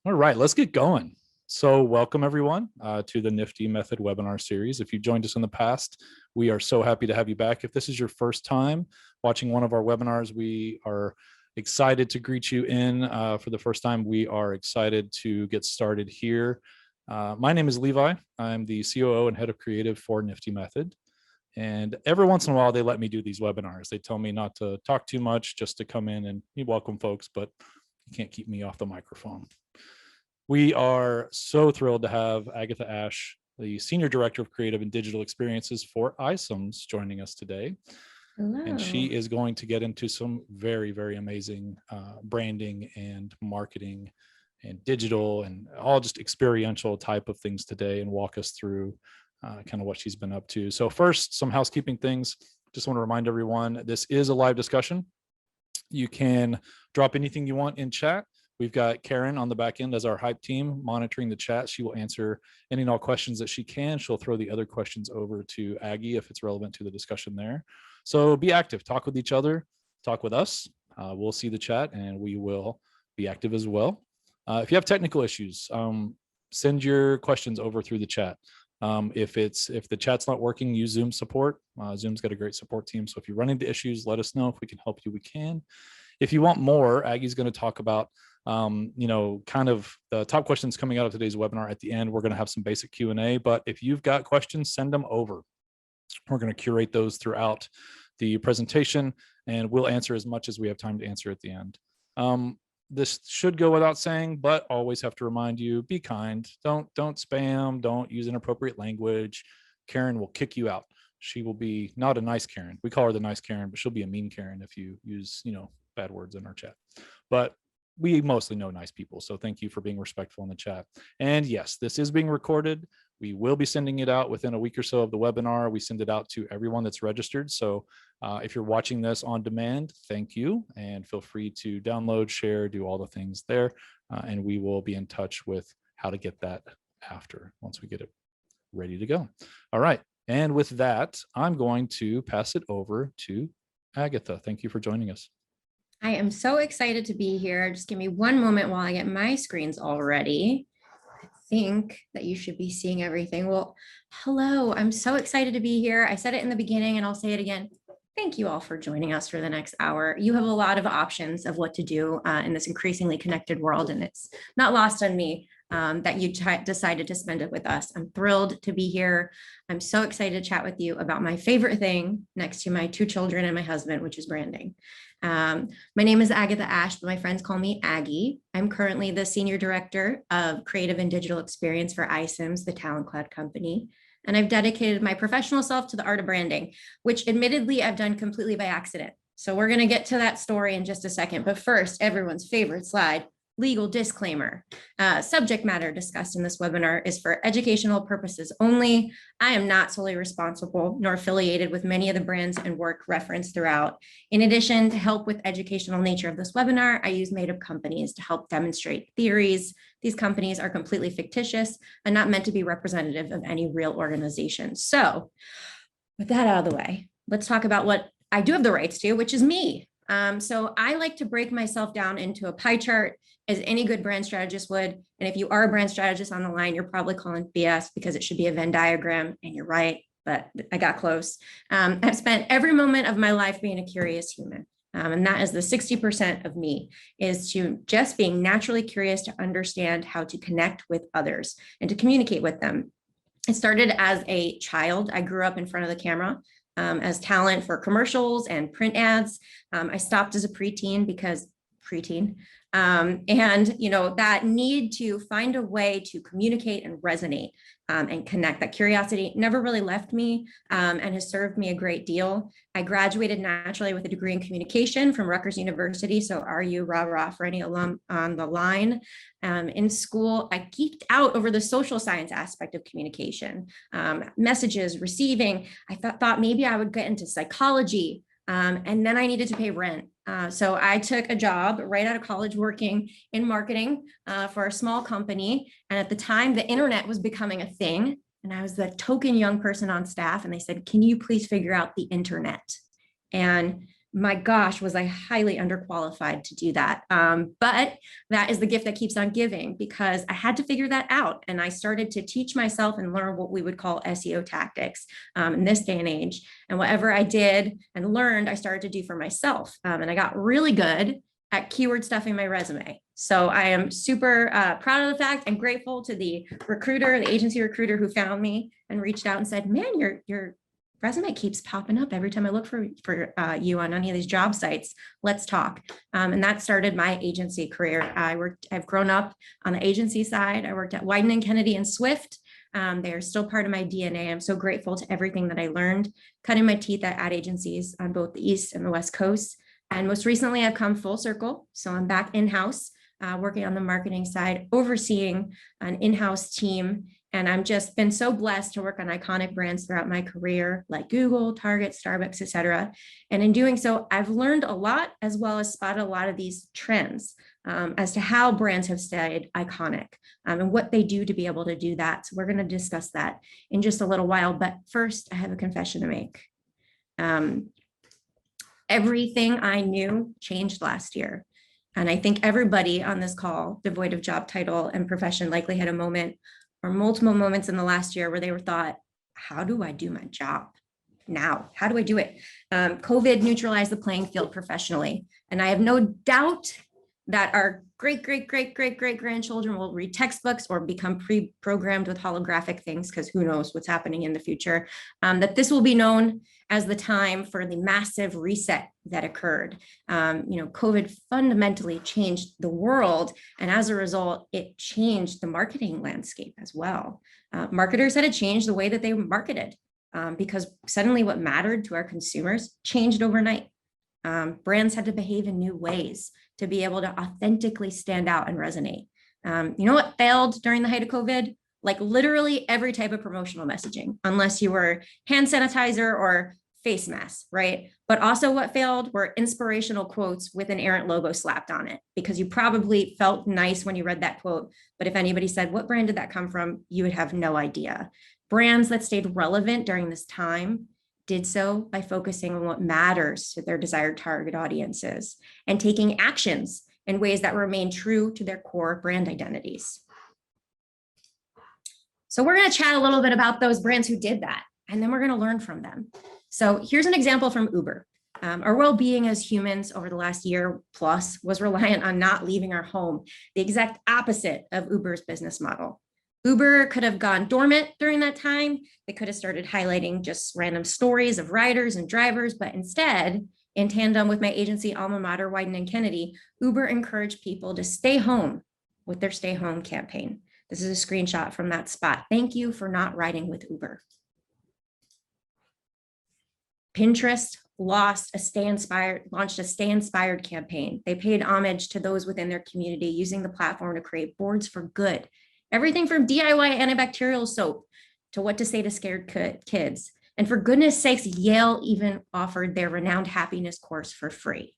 All right, let's get going. So welcome everyone to the Nifty Method webinar series. If you joined us in the past, we are so happy to have you back. If this is your first time watching one of our webinars, we are excited to greet you in for the first time. We are excited to get started here. My name is Levi. I'm the COO and head of creative for Nifty Method. And every once in a while, they let me do these webinars. They tell me not to talk too much, just to come in and welcome folks, but you can't keep me off the microphone. We are so thrilled to have Agatha Asch, the Senior Director of Creative and Digital Experiences for iCIMS, joining us today. Hello. And she is going to get into some very, very amazing branding and marketing and digital and all just experiential type of things today and walk us through kind of what she's been up to. So first, some housekeeping things. Just want to remind everyone, this is a live discussion. You can drop anything you want in chat. We've got Karen on the back end as our hype team monitoring the chat. She will answer any and all questions that she can. She'll throw the other questions over to Aggie if it's relevant to the discussion there. So be active, talk with each other, talk with us. We'll see the chat and we will be active as well. If you have technical issues, send your questions over through the chat. If the chat's not working, use Zoom support. Zoom's got a great support team. So if you run into issues, let us know. If we can help you, we can. If you want more, Aggie's going to talk about kind of the top questions coming out of today's webinar. At the end, we're going to have some basic Q&A, but if you've got questions, send them over. We're going to curate those throughout the presentation and we'll answer as much as we have time to answer at the end. This should go without saying, but always have to remind you, be kind. Don't spam, don't use inappropriate language. Karen will kick you out. She will be not a nice Karen. We call her the nice Karen, but she'll be a mean Karen if you use, bad words in our chat. But we mostly know nice people. So thank you for being respectful in the chat. And yes, this is being recorded. We will be sending it out within a week or so of the webinar. We send it out to everyone that's registered. So if you're watching this on demand, thank you. And feel free to download, share, do all the things there. And we will be in touch with how to get that after, once we get it ready to go. All right. And with that, I'm going to pass it over to Agatha. Thank you for joining us. I am so excited to be here. Just give me one moment while I get my screens all ready. I think that you should be seeing everything. Well, hello, I'm so excited to be here. I said it in the beginning and I'll say it again. Thank you all for joining us for the next hour. You have a lot of options of what to do in this increasingly connected world, and it's not lost on me that you decided to spend it with us. I'm thrilled to be here. I'm so excited to chat with you about my favorite thing next to my 2 children and my husband, which is branding. My name is Agatha Asch, but my friends call me Aggie. I'm currently the Senior Director of Creative and Digital Experience for iCIMS, the Talent Cloud company. And I've dedicated my professional self to the art of branding, which admittedly I've done completely by accident. So we're going to get to that story in just a second. But first, everyone's favorite slide. Legal disclaimer. Subject matter discussed in this webinar is for educational purposes only. I am not solely responsible nor affiliated with many of the brands and work referenced throughout. In addition, to help with educational nature of this webinar, I use made-up companies to help demonstrate theories. These companies are completely fictitious and not meant to be representative of any real organization. So with that out of the way, let's talk about what I do have the rights to, which is me. So I like to break myself down into a pie chart as any good brand strategist would. And if you are a brand strategist on the line, you're probably calling BS because it should be a Venn diagram, and you're right, but I got close. I've spent every moment of my life being a curious human. And that is the 60% of me, is to just being naturally curious to understand how to connect with others and to communicate with them. It started as a child. I grew up in front of the camera. As talent for commercials and print ads. I stopped as a preteen because and that need to find a way to communicate and resonate and connect. That curiosity never really left me and has served me a great deal. I graduated naturally with a degree in communication from Rutgers University. So RU, rah, rah, for any alum on the line. In school, I geeked out over the social science aspect of communication, messages, receiving. I thought maybe I would get into psychology. And then I needed to pay rent. So I took a job right out of college working in marketing for a small company. And at the time, the internet was becoming a thing. And I was the token young person on staff. And they said, can you please figure out the internet? And my gosh, was I highly underqualified to do that. But that is the gift that keeps on giving, because I had to figure that out. And I started to teach myself and learn what we would call SEO tactics in this day and age. And whatever I did and learned, I started to do for myself. And I got really good at keyword stuffing my resume. So I am super proud of the fact and grateful to the recruiter, the agency recruiter who found me and reached out and said, man, your resume keeps popping up every time I look for you on any of these job sites. Let's talk. And that started my agency career. I've grown up on the agency side. I worked at Wieden & Kennedy and Swift. They are still part of my DNA. I'm so grateful to everything that I learned, cutting my teeth at ad agencies on both the East and the West Coast. And most recently, I've come full circle. So I'm back in-house, working on the marketing side, overseeing an in-house team. And I'm just been so blessed to work on iconic brands throughout my career, like Google, Target, Starbucks, et cetera. And in doing so, I've learned a lot, as well as spotted a lot of these trends as to how brands have stayed iconic and what they do to be able to do that. So we're going to discuss that in just a little while. But first, I have a confession to make. Everything I knew changed last year. And I think everybody on this call, devoid of job title and profession, likely had a moment or multiple moments in the last year where they were thought, how do I do my job now? How do I do it? COVID neutralized the playing field professionally. And I have no doubt that our great grandchildren will read textbooks or become pre-programmed with holographic things, because who knows what's happening in the future, that this will be known as the time for the massive reset that occurred. COVID fundamentally changed the world. And as a result, it changed the marketing landscape as well. Marketers had to change the way that they marketed because suddenly what mattered to our consumers changed overnight. Brands had to behave in new ways to be able to authentically stand out and resonate. You know what failed during the height of COVID? Like literally every type of promotional messaging, unless you were hand sanitizer or face masks, right? But also what failed were inspirational quotes with an errant logo slapped on it, because you probably felt nice when you read that quote. But if anybody said, what brand did that come from? You would have no idea. Brands that stayed relevant during this time did so by focusing on what matters to their desired target audiences and taking actions in ways that remain true to their core brand identities. So we're going to chat a little bit about those brands who did that, and then we're going to learn from them. So here's an example from Uber. Our well-being as humans over the last year plus was reliant on not leaving our home, the exact opposite of Uber's business model. Uber could have gone dormant during that time. They could have started highlighting just random stories of riders and drivers, but instead, in tandem with my agency alma mater, Wieden & Kennedy, Uber encouraged people to stay home with their Stay Home campaign. This is a screenshot from that spot. Thank you for not riding with Uber. Pinterest launched a Stay Inspired campaign. They paid homage to those within their community, using the platform to create boards for good. Everything from DIY antibacterial soap to what to say to scared kids. And for goodness sakes, Yale even offered their renowned happiness course for free.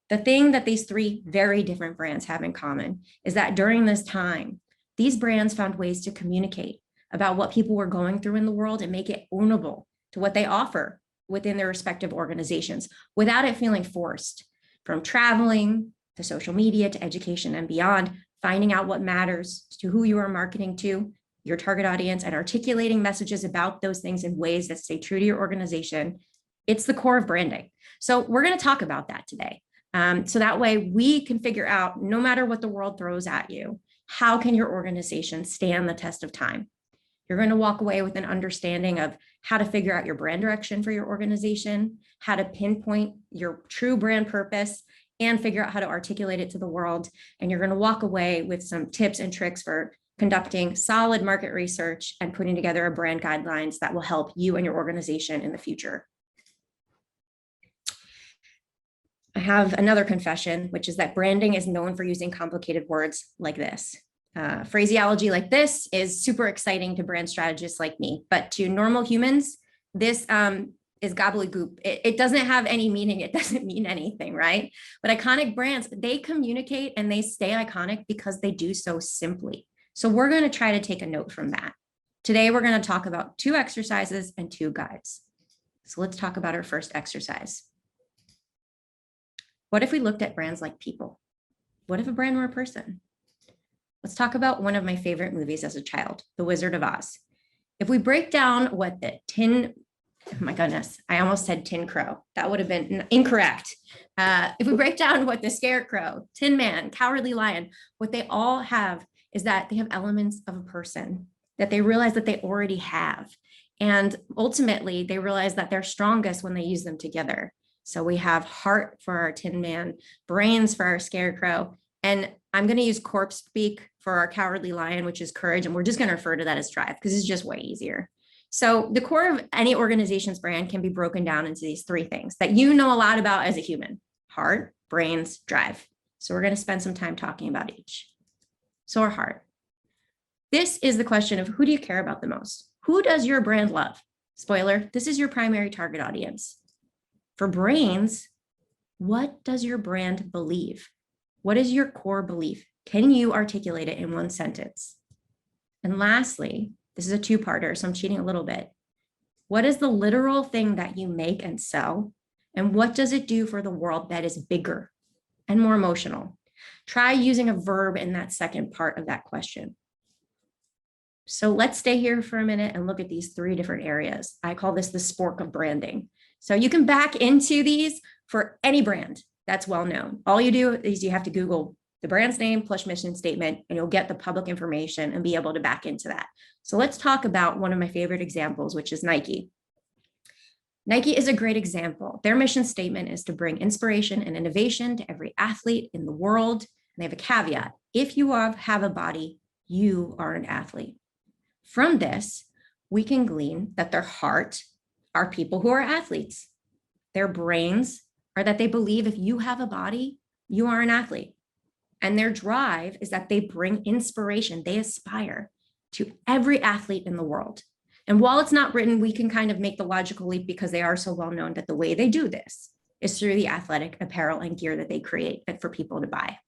The thing that these three very different brands have in common is that during this time, these brands found ways to communicate about what people were going through in the world and make it ownable to what they offer within their respective organizations without it feeling forced. From traveling to social media to education and beyond, finding out what matters to who you are marketing to, your target audience, and articulating messages about those things in ways that stay true to your organization. It's the core of branding. So we're going to talk about that today. So that way we can figure out, no matter what the world throws at you, how can your organization stand the test of time? You're going to walk away with an understanding of how to figure out your brand direction for your organization, how to pinpoint your true brand purpose, and figure out how to articulate it to the world. And you're going to walk away with some tips and tricks for conducting solid market research and putting together a brand guidelines that will help you and your organization in the future. I have another confession, which is that branding is known for using complicated words like this. Phraseology like this is super exciting to brand strategists like me, but to normal humans, this is gobbledygook. It doesn't have any meaning. It doesn't mean anything, right? But iconic brands, they communicate and they stay iconic because they do so simply. So we're going to try to take a note from that. Today, we're going to talk about 2 exercises and 2 guides. So let's talk about our first exercise. What if we looked at brands like people? What if a brand were a person? Let's talk about one of my favorite movies as a child, The Wizard of Oz. If we break down what the oh my goodness, I almost said Tin Crow. That would have been incorrect. If we break down what the Scarecrow, Tin Man, Cowardly Lion, what they all have is that they have elements of a person that they realize that they already have. And ultimately, they realize that they're strongest when they use them together. So we have heart for our Tin Man, brains for our Scarecrow, and I'm going to use corpse speak for our Cowardly Lion, which is courage. And we're just going to refer to that as drive because it's just way easier. So the core of any organization's brand can be broken down into these three things that you know a lot about as a human: heart, brains, drive. So we're going to spend some time talking about each. So our heart. This is the question of who do you care about the most? Who does your brand love? Spoiler, this is your primary target audience. For brains, what does your brand believe? What is your core belief? Can you articulate it in one sentence? And lastly, this is a two-parter, so I'm cheating a little bit. What is the literal thing that you make and sell? And what does it do for the world that is bigger and more emotional? Try using a verb in that second part of that question. So let's stay here for a minute and look at these three different areas. I call this the spork of branding. So you can back into these for any brand that's well known. All you do is you have to Google the brand's name plus mission statement, and you'll get the public information and be able to back into that. So let's talk about one of my favorite examples, which is Nike. Nike is a great example. Their mission statement is to bring inspiration and innovation to every athlete in the world. And they have a caveat: if you have a body, you are an athlete. From this, we can glean that their heart are people who are athletes. Their brains are that they believe if you have a body, you are an athlete. And their drive is that they bring inspiration. They aspire to every athlete in the world. And while it's not written, we can kind of make the logical leap because they are so well known that the way they do this is through the athletic apparel and gear that they create for people to buy.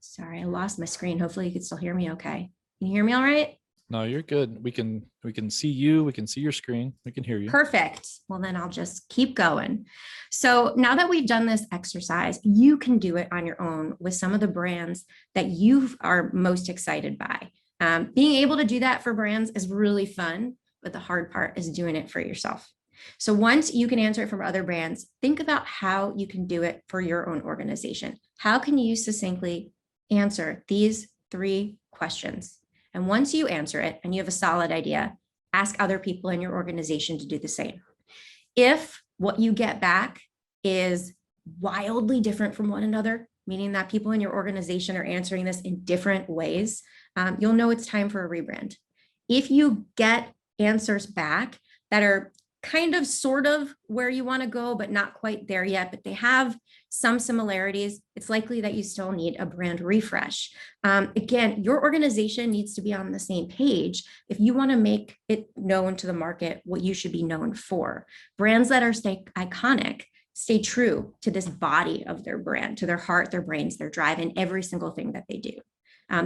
Sorry, I lost my screen. Hopefully you can still hear me okay. Can you hear me all right? No, you're good. We can see you. We can see your screen. We can hear you. Perfect. Well, then I'll just keep going. So now that we've done this exercise, you can do it on your own with some of the brands that you are most excited by. Being able to do that for brands is really fun, but the hard part is doing it for yourself. So once you can answer it from other brands, think about how you can do it for your own organization. How can you succinctly answer these three questions? And once you answer it and you have a solid idea, ask other people in your organization to do the same. If what you get back is wildly different from one another, meaning that people in your organization are answering this in different ways, you'll know it's time for a rebrand. If you get answers back that are kind of sort of where you want to go, but not quite there yet, but they have some similarities, it's likely that you still need a brand refresh. Again, your organization needs to be on the same page if you want to make it known to the market what you should be known for. Brands that are iconic stay true to this body of their brand, to their heart, their brains, their drive, and every single thing that they do.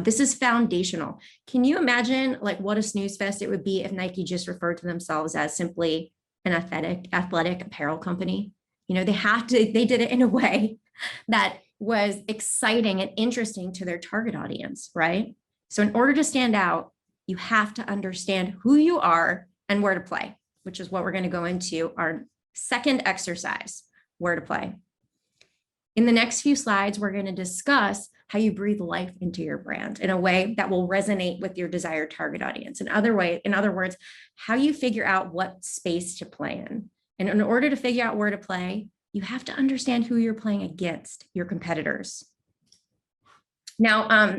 This is foundational. Can you imagine like what a snooze fest it would be if Nike just referred to themselves as simply an athletic apparel company? You know, they did it in a way that was exciting and interesting to their target audience, right? So in order to stand out, you have to understand who you are and where to play, which is what we're going to go into our second exercise, where to play. In the next few slides, we're going to discuss how you breathe life into your brand in a way that will resonate with your desired target audience. In other words, how you figure out what space to play in. And in order to figure out where to play, you have to understand who you're playing against, your competitors. Now, I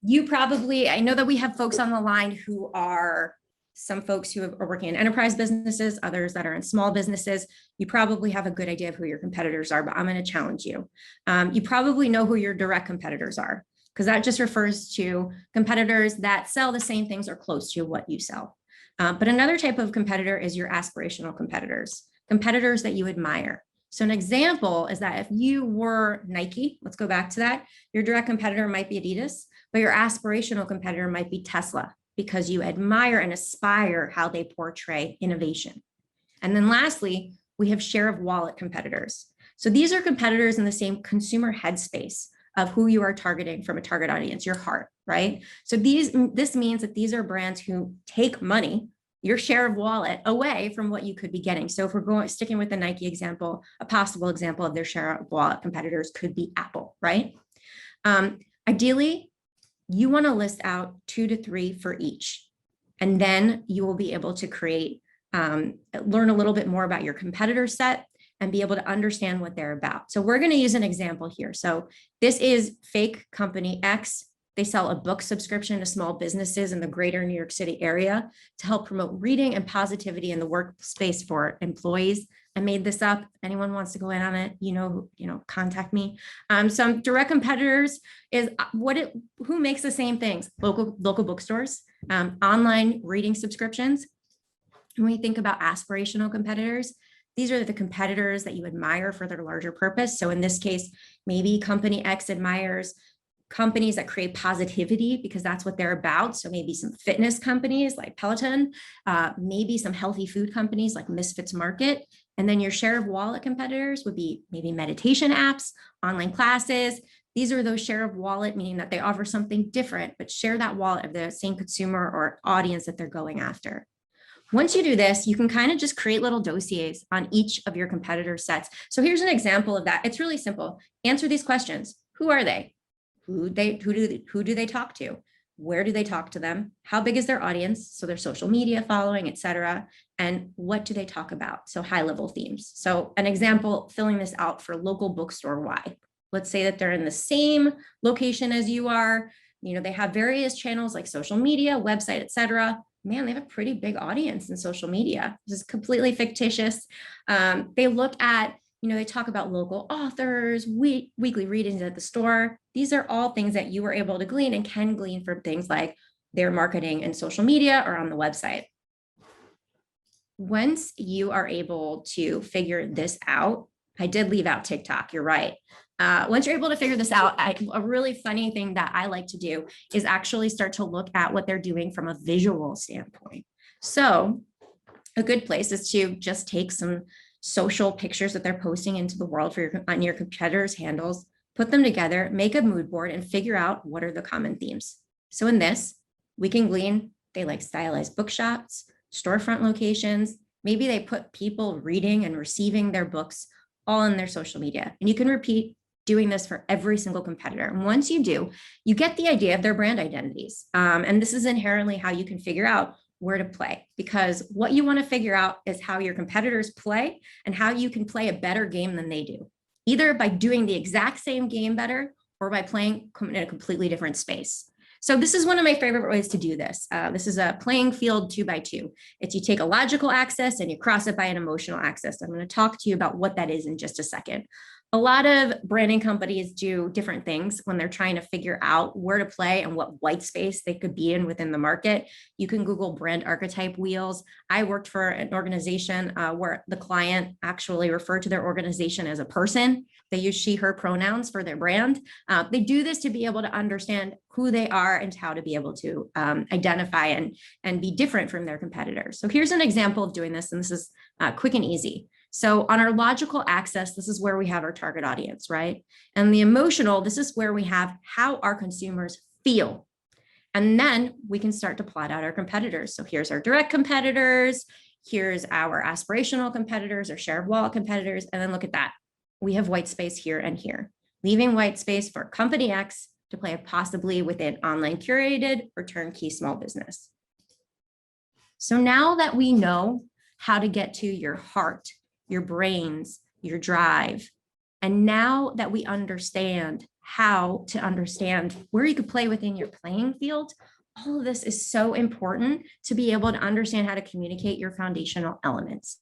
know that we have folks on the line who are some folks who are working in enterprise businesses, others that are in small businesses. You probably have a good idea of who your competitors are, but I'm going to challenge you. You probably know who your direct competitors are, because that just refers to competitors that sell the same things or close to what you sell. But another type of competitor is your aspirational competitors that you admire. So an example is that if you were Nike, let's go back to that, your direct competitor might be Adidas, but your aspirational competitor might be Tesla, because you admire and aspire how they portray innovation. And then lastly, we have share of wallet competitors. So these are competitors in the same consumer headspace of who you are targeting from a target audience, your heart, right? So this means that these are brands who take money, your share of wallet, away from what you could be getting. So if we're sticking with the Nike example, a possible example of their share of wallet competitors could be Apple, right? Ideally, you want to list out 2 to 3 for each, and then you will be able to create, learn a little bit more about your competitor set and be able to understand what they're about. So we're going to use an example here. So this is fake company X. They sell a book subscription to small businesses in the greater New York City area to help promote reading and positivity in the workspace for employees. I made this up. If anyone wants to go in on it, contact me. Some direct competitors is who makes the same things? Local bookstores, online reading subscriptions. When we think about aspirational competitors, these are the competitors that you admire for their larger purpose. So in this case, maybe company X admires companies that create positivity because that's what they're about. So maybe some fitness companies like Peloton, maybe some healthy food companies like Misfits Market. And then your share of wallet competitors would be maybe meditation apps, online classes. These are those share of wallet, meaning that they offer something different, but share that wallet of the same consumer or audience that they're going after. Once you do this, you can kind of just create little dossiers on each of your competitor sets. So here's an example of that. It's really simple. Answer these questions. Who are they? Who do they talk to? Where do they talk to them? How big is their audience? So their social media following, et cetera. And what do they talk about? So high level themes. So an example, filling this out for local bookstore Y. Let's say that they're in the same location as you are. They have various channels like social media, website, et cetera. Man, they have a pretty big audience in social media. This is completely fictitious. They look at, they talk about local authors, weekly readings at the store. These are all things that you were able to glean and can glean from things like their marketing and social media or on the website. Once you are able to figure this out, I did leave out TikTok, you're right. Once you're able to figure this out, a really funny thing that I like to do is actually start to look at what they're doing from a visual standpoint. So a good place is to just take some social pictures that they're posting into the world on your competitors' handles, put them together, make a mood board, and figure out what are the common themes. So in this, we can glean they like stylized bookshops, storefront locations. Maybe they put people reading and receiving their books all in their social media. And you can repeat doing this for every single competitor. And once you do, you get the idea of their brand identities. And this is inherently how you can figure out where to play, because what you want to figure out is how your competitors play and how you can play a better game than they do, either by doing the exact same game better or by playing in a completely different space. So this is one of my favorite ways to do this. This is a playing field 2x2. It's you take a logical axis and you cross it by an emotional axis. I'm going to talk to you about what that is in just a second. A lot of branding companies do different things when they're trying to figure out where to play and what white space they could be in within the market. You can Google brand archetype wheels. I worked for an organization where the client actually referred to their organization as a person. They use she, her pronouns for their brand. They do this to be able to understand who they are and how to be able to identify and be different from their competitors. So here's an example of doing this, and this is quick and easy. So on our logical axis, this is where we have our target audience, right? And the emotional, this is where we have how our consumers feel. And then we can start to plot out our competitors. So here's our direct competitors. Here's our aspirational competitors or share of wallet competitors. And then look at that. We have white space here and here, leaving white space for company X to play possibly within online curated or turnkey small business. So now that we know how to get to your heart, your brains, your drive, and now that we understand how to understand where you could play within your playing field, all of this is so important to be able to understand how to communicate your foundational elements.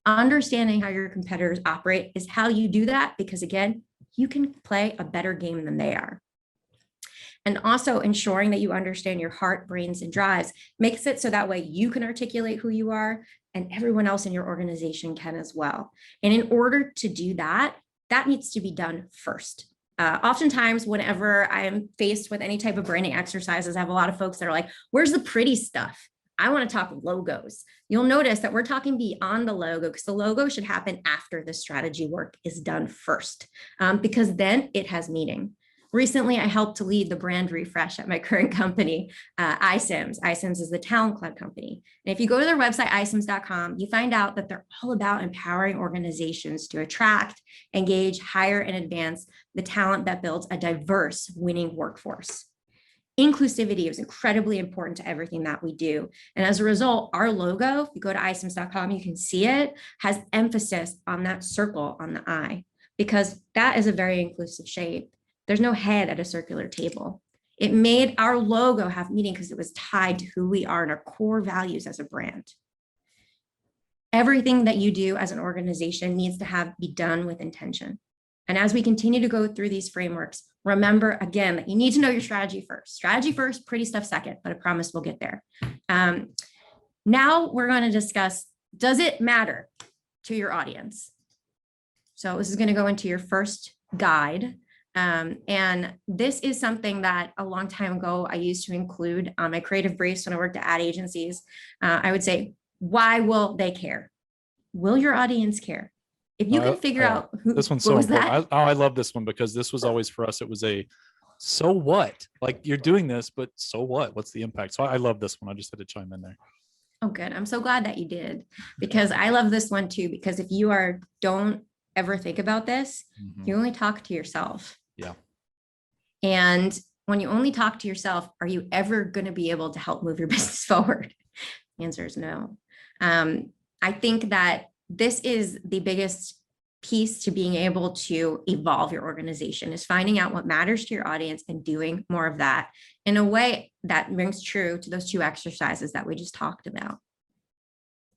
Understanding how your competitors operate is how you do that, because again, you can play a better game than they are. And also ensuring that you understand your heart, brains, and drives makes it so that way you can articulate who you are and everyone else in your organization can as well. And in order to do that, that needs to be done first. Oftentimes, whenever I am faced with any type of branding exercises, I have a lot of folks that are like, where's the pretty stuff? I want to talk logos. You'll notice that we're talking beyond the logo because the logo should happen after the strategy work is done first, because then it has meaning. Recently, I helped to lead the brand refresh at my current company, iCIMS. iCIMS is the talent club company. And if you go to their website, iCIMS.com, you find out that they're all about empowering organizations to attract, engage, hire, and advance the talent that builds a diverse, winning workforce. Inclusivity is incredibly important to everything that we do. And as a result, our logo, if you go to iCIMS.com, you can see it, has emphasis on that circle on the I, because that is a very inclusive shape. There's no head at a circular table. It made our logo have meaning because it was tied to who we are and our core values as a brand. Everything that you do as an organization needs to be done with intention. And as we continue to go through these frameworks, remember again that you need to know your strategy first. Strategy first, pretty stuff second, but I promise we'll get there. Now we're going to discuss, does it matter to your audience? So this is going to go into your first guide. And this is something that a long time ago I used to include on my creative briefs when I worked at ad agencies. I would say, why will they care? Will your audience care? If you can figure out who this one's so important. I love this one because this was always for us. It was a so what? Like you're doing this, but so what? What's the impact? So I love this one. I just had to chime in there. Oh, good. I'm so glad that you did, because I love this one too, because if you don't ever think about this, you only talk to yourself. Yeah. And when you only talk to yourself, are you ever going to be able to help move your business forward? The answer is no. I think that this is the biggest piece to being able to evolve your organization, is finding out what matters to your audience and doing more of that in a way that rings true to those two exercises that we just talked about.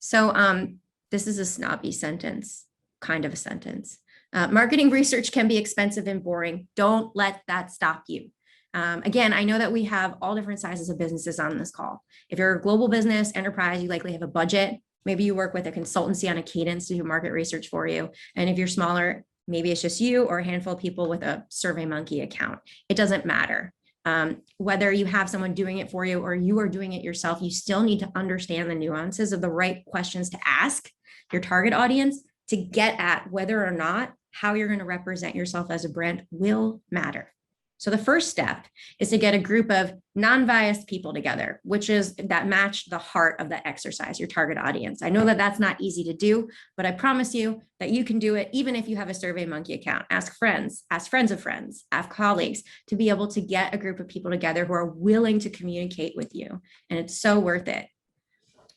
So this is a snobby sentence, kind of a sentence. Marketing research can be expensive and boring. Don't let that stop you. Again, I know that we have all different sizes of businesses on this call. If you're a global business, enterprise, you likely have a budget. Maybe you work with a consultancy on a cadence to do market research for you. And if you're smaller, maybe it's just you or a handful of people with a SurveyMonkey account. It doesn't matter. Whether you have someone doing it for you or you are doing it yourself, you still need to understand the nuances of the right questions to ask your target audience to get at whether or not how you're going to represent yourself as a brand will matter. So the first step is to get a group of non-biased people together, which is that match the heart of the exercise, your target audience. I know that that's not easy to do, but I promise you that you can do it even if you have a SurveyMonkey account. Ask friends of friends, ask colleagues to be able to get a group of people together who are willing to communicate with you. And it's so worth it.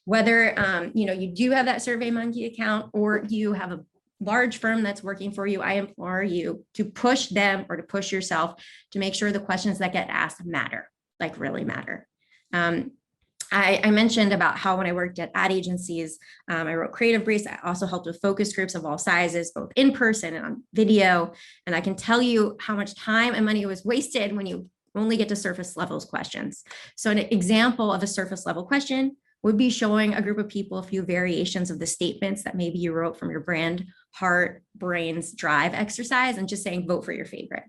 Whether you do have that SurveyMonkey account or you have a large firm that's working for you, I implore you to push them or to push yourself to make sure the questions that get asked matter, like really matter. I mentioned about how when I worked at ad agencies, I wrote creative briefs. I also helped with focus groups of all sizes, both in person and on video. And I can tell you how much time and money was wasted when you only get to surface levels questions. So an example of a surface level question would be showing a group of people a few variations of the statements that maybe you wrote from your brand, heart, brains, drive exercise, and just saying, vote for your favorite.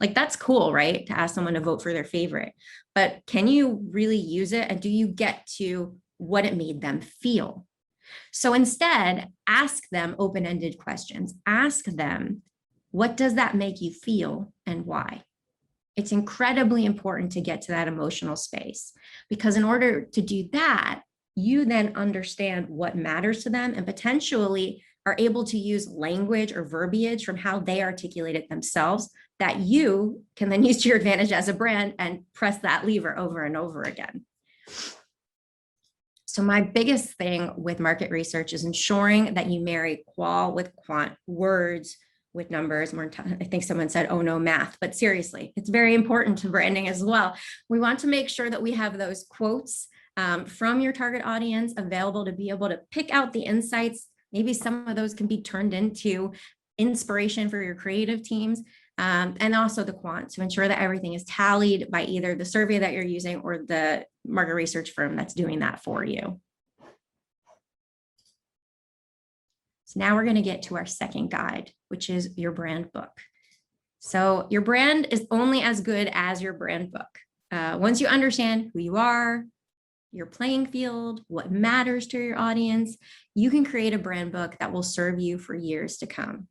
Like, that's cool, right? To ask someone to vote for their favorite, but can you really use it? And do you get to what it made them feel? So instead, ask them open-ended questions. Ask them, what does that make you feel and why? It's incredibly important to get to that emotional space, because in order to do that, you then understand what matters to them and potentially are able to use language or verbiage from how they articulate it themselves that you can then use to your advantage as a brand and press that lever over and over again. So my biggest thing with market research is ensuring that you marry qual with quant, words with numbers. I think someone said, oh no, math, but seriously, it's very important to branding as well. We want to make sure that we have those quotes from your target audience available to be able to pick out the insights. Maybe some of those can be turned into inspiration for your creative teams, and also the quant to ensure that everything is tallied by either the survey that you're using or the market research firm that's doing that for you. So now we're going to get to our second guide, which is your brand book. So your brand is only as good as your brand book. Once you understand who you are, your playing field, what matters to your audience, you can create a brand book that will serve you for years to come.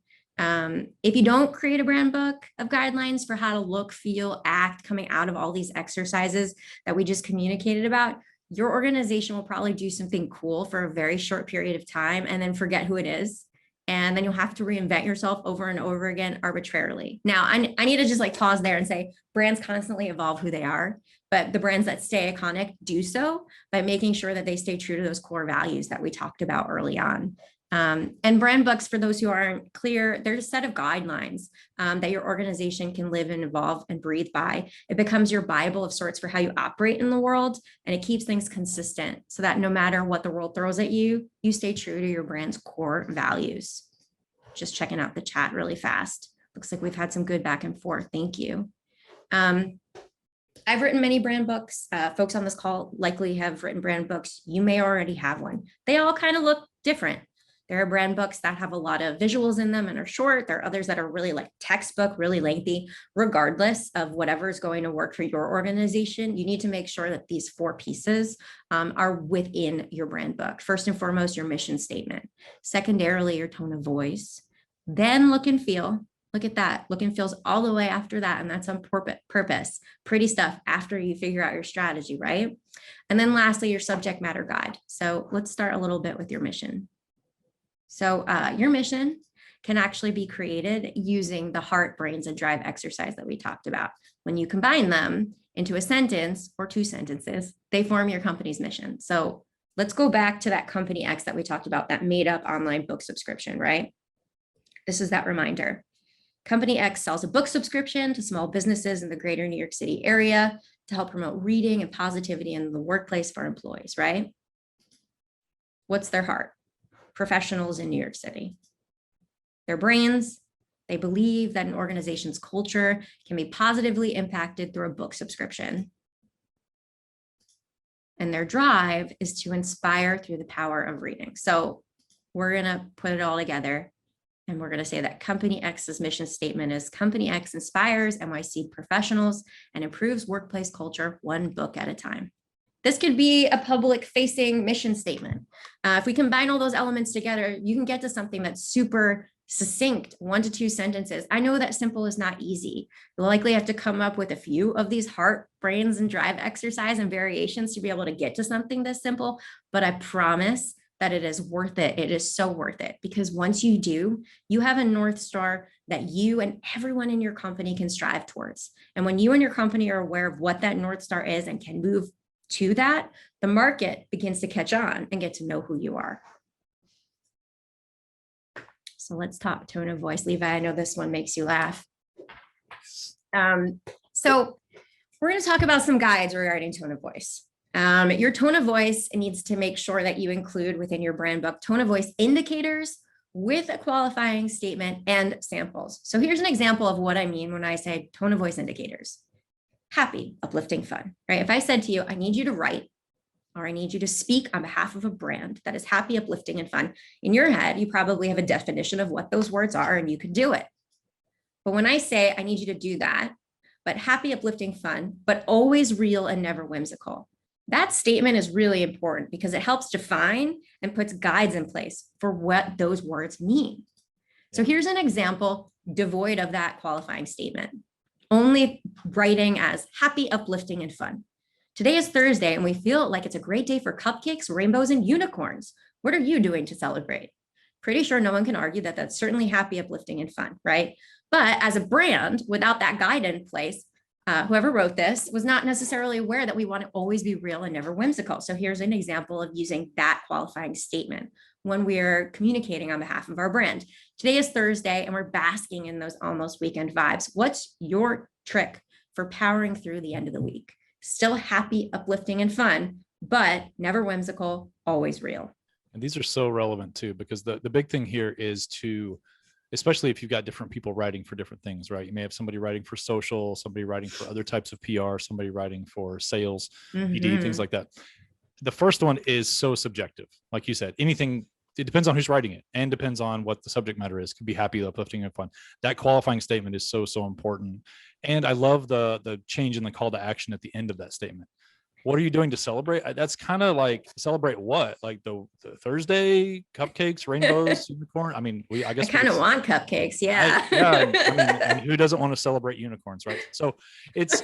If you don't create a brand book of guidelines for how to look, feel, act coming out of all these exercises that we just communicated about, your organization will probably do something cool for a very short period of time and then forget who it is. And then you'll have to reinvent yourself over and over again arbitrarily. Now, I need to just like pause there and say brands constantly evolve who they are, but the brands that stay iconic do so by making sure that they stay true to those core values that we talked about early on. And brand books, for those who aren't clear, they're a set of guidelines that your organization can live and evolve and breathe by. It becomes your Bible of sorts for how you operate in the world, and it keeps things consistent so that no matter what the world throws at you, you stay true to your brand's core values. Just checking out the chat really fast. Looks like we've had some good back and forth. Thank you. I've written many brand books. Folks on this call likely have written brand books. You may already have one. They all kind of look different. There are brand books that have a lot of visuals in them and are short. There are others that are really like textbook, really lengthy. Regardless of whatever is going to work for your organization, you need to make sure that these 4 pieces are within your brand book. First and foremost, your mission statement. Secondarily, your tone of voice. Then look and feel. Look at that. Look and feels all the way after that. And that's on purpose. Pretty stuff after you figure out your strategy, right? And then lastly, your subject matter guide. So let's start a little bit with your mission. So your mission can actually be created using the heart, brains, and drive exercise that we talked about. When you combine them into a sentence or 2 sentences, they form your company's mission. So let's go back to that Company X that we talked about, that made up online book subscription, right? This is that reminder. Company X sells a book subscription to small businesses in the greater New York City area to help promote reading and positivity in the workplace for employees, right? What's their heart? Professionals in New York City. Their brains, they believe that an organization's culture can be positively impacted through a book subscription. And their drive is to inspire through the power of reading. So we're going to put it all together. And we're going to say that Company X's mission statement is Company X inspires NYC professionals and improves workplace culture 1 book at a time. This could be a public facing mission statement. If we combine all those elements together, you can get to something that's super succinct, 1 to 2 sentences. I know that simple is not easy. You'll likely have to come up with a few of these heart, brains, and drive exercise and variations to be able to get to something this simple, but I promise that it is worth it. It is so worth it, because once you do, you have a North Star that you and everyone in your company can strive towards. And when you and your company are aware of what that North Star is and can move to that, the market begins to catch on and get to know who you are. So let's talk tone of voice. Levi, I know this one makes you laugh. So we're going to talk about some guides regarding tone of voice. Your tone of voice needs to make sure that you include within your brand book tone of voice indicators with a qualifying statement and samples. So here's an example of what I mean when I say tone of voice indicators. Happy, uplifting, fun, right? If I said to you, I need you to write, or I need you to speak on behalf of a brand that is happy, uplifting, and fun, in your head, you probably have a definition of what those words are and you can do it. But when I say, I need you to do that, but happy, uplifting, fun, but always real and never whimsical, that statement is really important because it helps define and puts guides in place for what those words mean. So here's an example devoid of that qualifying statement. Only writing as happy, uplifting, and fun. Today is Thursday, and we feel like it's a great day for cupcakes, rainbows, and unicorns. What are you doing to celebrate? Pretty sure no one can argue that that's certainly happy, uplifting, and fun, right? But as a brand, without that guide in place, whoever wrote this was not necessarily aware that we want to always be real and never whimsical. So here's an example of using that qualifying statement when we're communicating on behalf of our brand. Today is Thursday and we're basking in those almost weekend vibes. What's your trick for powering through the end of the week? Still happy, uplifting, and fun, but never whimsical, always real. And these are so relevant too, because the big thing here is to, especially if you've got different people writing for different things, right? You may have somebody writing for social, somebody writing for other types of PR, somebody writing for sales, BD, things like that. The first one is so subjective. Like you said, anything, it depends on who's writing it and depends on what the subject matter is. Could be happy, uplifting, and fun. That qualifying statement is so important. And I love the change in the call to action at the end of that statement. What are you doing to celebrate? That's kind of like celebrate what? Like the Thursday cupcakes, rainbows, unicorn. I mean, I I guess we kind could. of want cupcakes. Yeah. Yeah, I mean, and who doesn't want to celebrate unicorns, right? So it's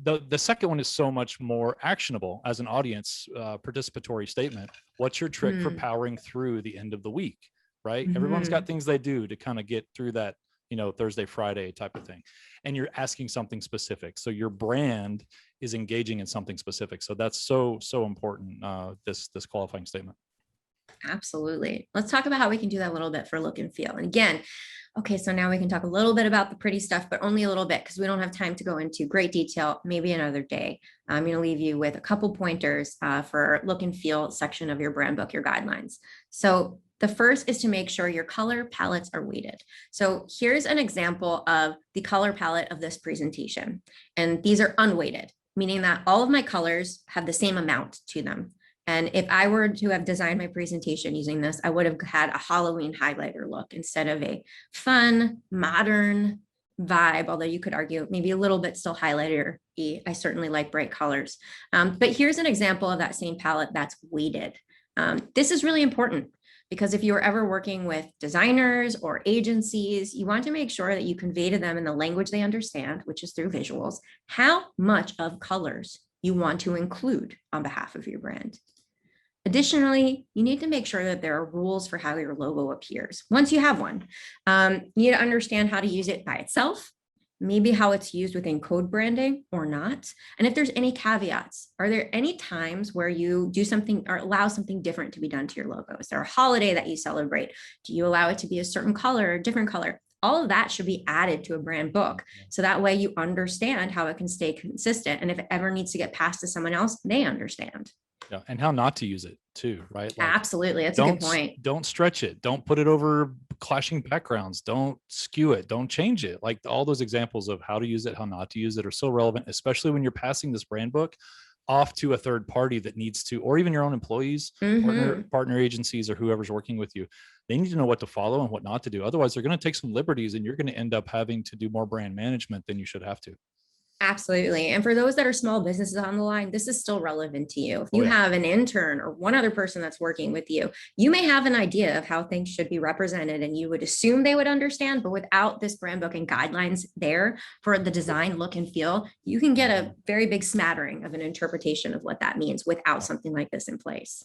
the second one is so much more actionable as an audience participatory statement. What's your trick for Mm, powering through the end of the week, right? Everyone's got mhm. things they do to kind of get through that, Thursday, Friday type of thing. And you're asking something specific. So your brand is engaging in something specific. So that's so important, this qualifying statement. Absolutely. Let's talk about how we can do that a little bit for look and feel. And again, okay, so now we can talk a little bit about the pretty stuff, but only a little bit because we don't have time to go into great detail, maybe another day. I'm going to leave you with a couple pointers for look and feel section of your brand book, your guidelines. So the first is to make sure your color palettes are weighted. So here's an example of the color palette of this presentation. And these are unweighted, meaning that all of my colors have the same amount to them. And if I were to have designed my presentation using this, I would have had a Halloween highlighter look instead of a fun, modern vibe, although you could argue maybe a little bit still highlighter-y. I certainly like bright colors. But here's an example of that same palette that's weighted. This is really important because if you're ever working with designers or agencies, you want to make sure that you convey to them in the language they understand, which is through visuals, how much of colors you want to include on behalf of your brand. Additionally, you need to make sure that there are rules for how your logo appears. Once you have one, you need to understand how to use it by itself, maybe how it's used within code branding or not. And if there's any caveats, are there any times where you do something or allow something different to be done to your logo? Is there a holiday that you celebrate? Do you allow it to be a certain color or a different color? All of that should be added to a brand book. So that way you understand how it can stay consistent. And if it ever needs to get passed to someone else, they understand. Yeah, and how not to use it too, right? Like, Absolutely. That's a good point. don't stretch it. Don't put it over clashing backgrounds. Don't skew it. Don't change it. Like all those examples of how to use it, how not to use it are so relevant, especially when you're passing this brand book off to a third party that needs to, or even your own employees, partner agencies, or whoever's working with you. They need to know what to follow and what not to do. Otherwise, they're going to take some liberties and you're going to end up having to do more brand management than you should have to. Absolutely. And for those that are small businesses on the line, this is still relevant to you. If you have an intern or one other person that's working with you, you may have an idea of how things should be represented and you would assume they would understand, but without this brand book and guidelines there for the design, look and feel, you can get a very big smattering of an interpretation of what that means without something like this in place.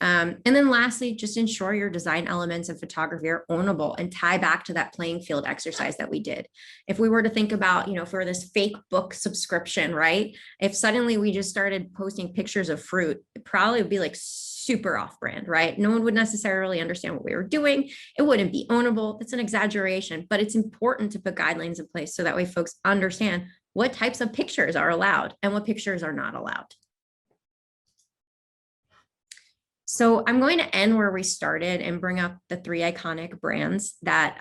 And then lastly, just ensure your design elements and photography are ownable and tie back to that playing field exercise that we did. If we were to think about, for this fake book subscription, right? If suddenly we just started posting pictures of fruit, it probably would be like super off brand, right? No one would necessarily understand what we were doing. It wouldn't be ownable. It's an exaggeration, but it's important to put guidelines in place so that way folks understand what types of pictures are allowed and what pictures are not allowed. So I'm going to end where we started and bring up the 3 iconic brands that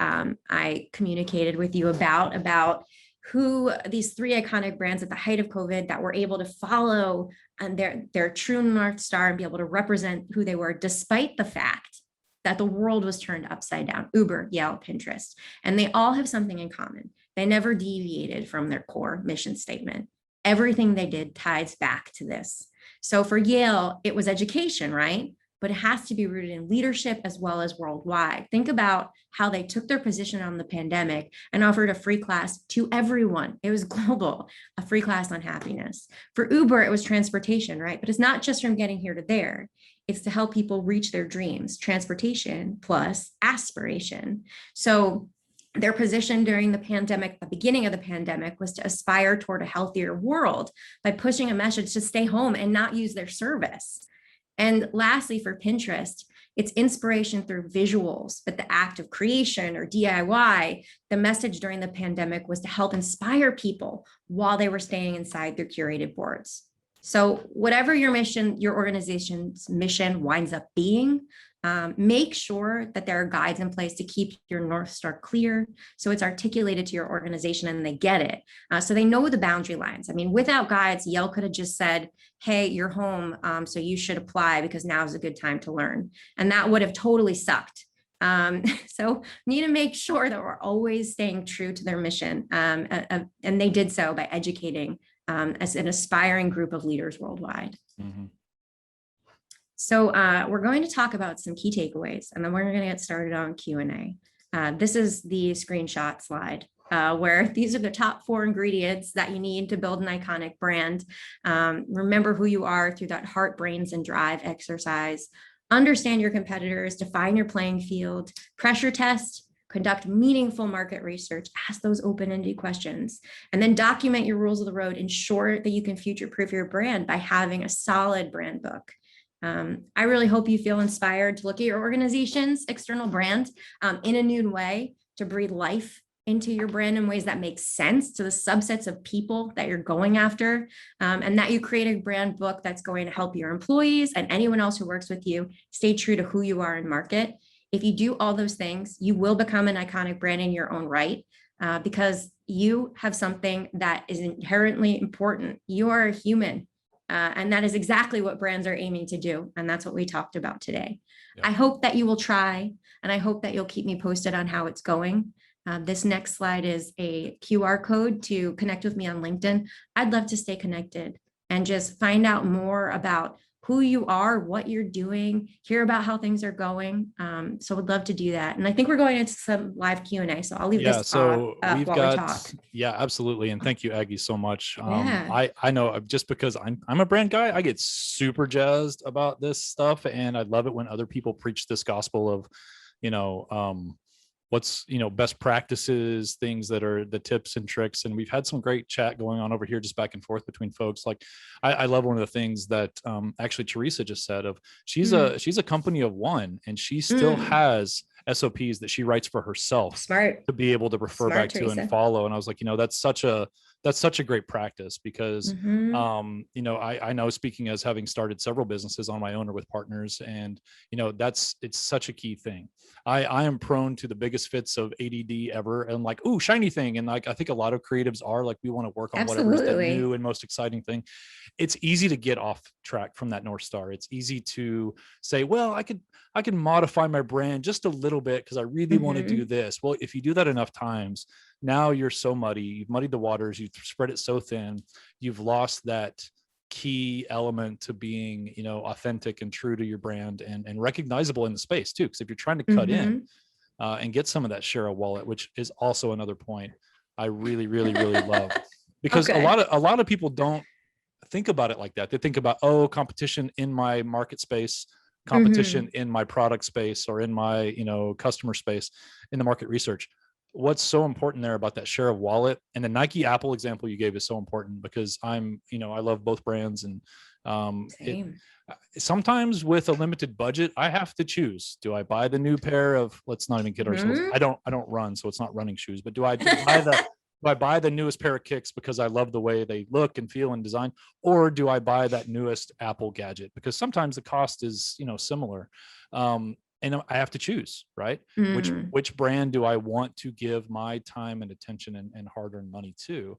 I communicated with you about who these 3 iconic brands at the height of COVID that were able to follow and their true North Star and be able to represent who they were, despite the fact that the world was turned upside down. Uber, Yelp, Pinterest, and they all have something in common. They never deviated from their core mission statement. Everything they did ties back to this. So for Yale, it was education, right? But it has to be rooted in leadership as well as worldwide. Think about how they took their position on the pandemic and offered a free class to everyone. It was global, a free class on happiness. For Uber, it was transportation, right? But it's not just from getting here to there. It's to help people reach their dreams, transportation plus aspiration. So their position during the pandemic, the beginning of the pandemic, was to aspire toward a healthier world by pushing a message to stay home and not use their service. And lastly, for Pinterest, it's inspiration through visuals, but the act of creation or DIY, the message during the pandemic was to help inspire people while they were staying inside their curated boards. So whatever your mission, your organization's mission winds up being, make sure that there are guides in place to keep your North Star clear. So it's articulated to your organization and they get it. So they know the boundary lines. I mean, without guides, Yale could have just said, hey, you're home, so you should apply because now is a good time to learn. And that would have totally sucked. So need to make sure that we're always staying true to their mission. And they did so by educating as an aspiring group of leaders worldwide. Mm-hmm. So we're going to talk about some key takeaways, and then we're going to get started on Q&A. This is the screenshot slide where these are the top 4 ingredients that you need to build an iconic brand. Remember who you are through that heart, brains, and drive exercise. Understand your competitors, define your playing field, pressure test, conduct meaningful market research, ask those open-ended questions, and then document your rules of the road. Ensure that you can future-proof your brand by having a solid brand book. I really hope you feel inspired to look at your organization's external brand in a new way, to breathe life into your brand in ways that make sense to the subsets of people that you're going after, and that you create a brand book that's going to help your employees and anyone else who works with you stay true to who you are in market. If you do all those things, you will become an iconic brand in your own right, because you have something that is inherently important. You are a human. And that is exactly what brands are aiming to do. And that's what we talked about today. Yeah. I hope that you will try, and I hope that you'll keep me posted on how it's going. This next slide is a QR code to connect with me on LinkedIn. I'd love to stay connected and just find out more about who you are, what you're doing, hear about how things are going. So would love to do that. And I think we're going into some live Q&A. So I'll leave this so up we've while got, we talk. Yeah, absolutely. And thank you, Aggie, so much. Yeah. I know just because I'm a brand guy, I get super jazzed about this stuff. And I love it when other people preach this gospel of, what's, best practices, things that are the tips and tricks. And we've had some great chat going on over here, just back and forth between folks. Like I love one of the things that actually Teresa just said of she's a company of one, and she still has SOPs that she writes for herself. Smart. To be able to refer back Teresa. to and follow. And I was like, that's such a great practice, because I know, speaking as having started several businesses on my own or with partners, and it's such a key thing. I am prone to the biggest fits of ADD ever, and like, ooh, shiny thing. And like, I think a lot of creatives are like, we want to work on whatever's the new and most exciting thing. It's easy to get off track from that North Star. It's easy to say, well, I can modify my brand just a little bit because I really want to do this. Well, if you do that enough times, now you're so muddy, you've muddied the waters, you've spread it so thin, you've lost that key element to being, authentic and true to your brand, and recognizable in the space too. Because if you're trying to cut in and get some of that share of wallet, which is also another point I really, really, really love, because a lot of people don't think about it like that. They think about, competition in my market space, competition in my product space, or in my, customer space, in the market research. What's so important there about that share of wallet, and the Nike Apple example you gave is so important, because I love both brands, and sometimes with a limited budget, I have to choose. Do I buy the new pair of, let's not even kid ourselves. I don't run, so it's not running shoes, but do I buy the newest pair of kicks because I love the way they look and feel and design, or do I buy that newest Apple gadget? Because sometimes the cost is, similar. And I have to choose, right? Which brand do I want to give my time and attention and hard-earned money to?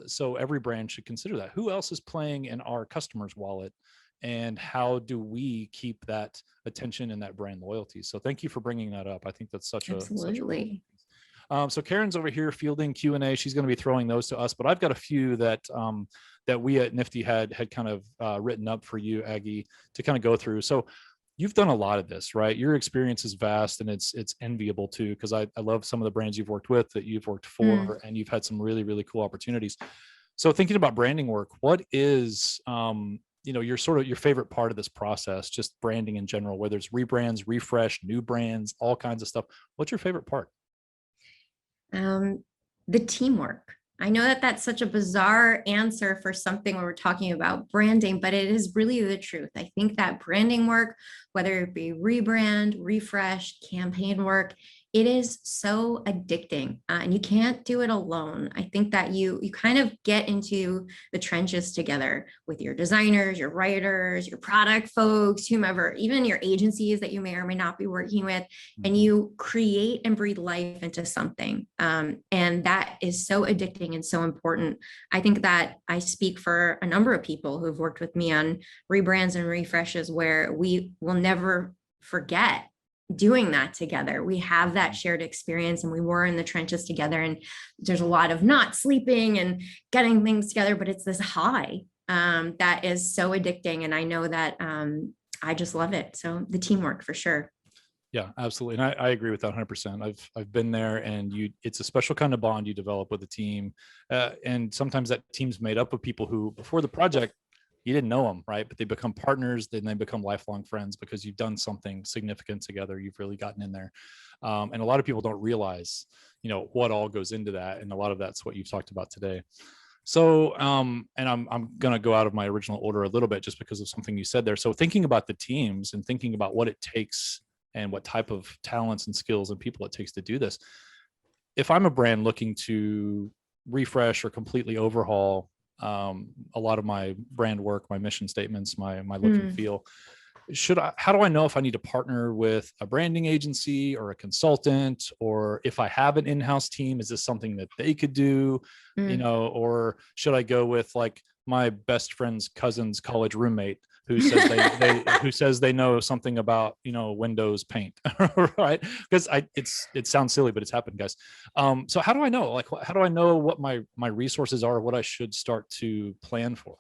So every brand should consider that. Who else is playing in our customer's wallet, and how do we keep that attention and that brand loyalty? So thank you for bringing that up. I think that's such a so Karen's over here fielding Q&A. She's going to be throwing those to us, but I've got a few that we at Nifty had kind of written up for you, Aggie, to kind of go through. So you've done a lot of this, right? Your experience is vast, and it's enviable too, because I love some of the brands you've worked with, that you've worked for, and you've had some really, really cool opportunities. So thinking about branding work, what is, your favorite part of this process, just branding in general, whether it's rebrands, refresh, new brands, all kinds of stuff. What's your favorite part? The teamwork. I know that that's such a bizarre answer for something when we're talking about branding, but it is really the truth. I think that branding work, whether it be rebrand, refresh, campaign work, it is so addicting, and you can't do it alone. I think that you kind of get into the trenches together with your designers, your writers, your product folks, whomever, even your agencies that you may or may not be working with, and you create and breathe life into something. And that is so addicting and so important. I think that I speak for a number of people who've worked with me on rebrands and refreshes, where we will never forget doing that together. We have that shared experience, and we were in the trenches together, and there's a lot of not sleeping and getting things together, but it's this high that is so addicting. And I know that I just love it. So the teamwork for sure. Yeah, absolutely. And I agree with that 100%. I've been there, and it's a special kind of bond you develop with a team. And sometimes that team's made up of people who before the project, you didn't know them, right? But they become partners, then they become lifelong friends because you've done something significant together. You've really gotten in there. And a lot of people don't realize, what all goes into that. And a lot of that's what you've talked about today. So, and I'm going to go out of my original order a little bit just because of something you said there. So thinking about the teams and thinking about what it takes and what type of talents and skills and people it takes to do this. If I'm a brand looking to refresh or completely overhaul a lot of my brand work, my mission statements, my look and feel, how do I know if I need to partner with a branding agency or a consultant, or if I have an in-house team, is this something that they could do, or should I go with like my best friend's cousin's college roommate who says who says they know something about, Windows Paint, right? Because it sounds silly, but it's happened, guys. So how do I know? Like, how do I know what my resources are, what I should start to plan for?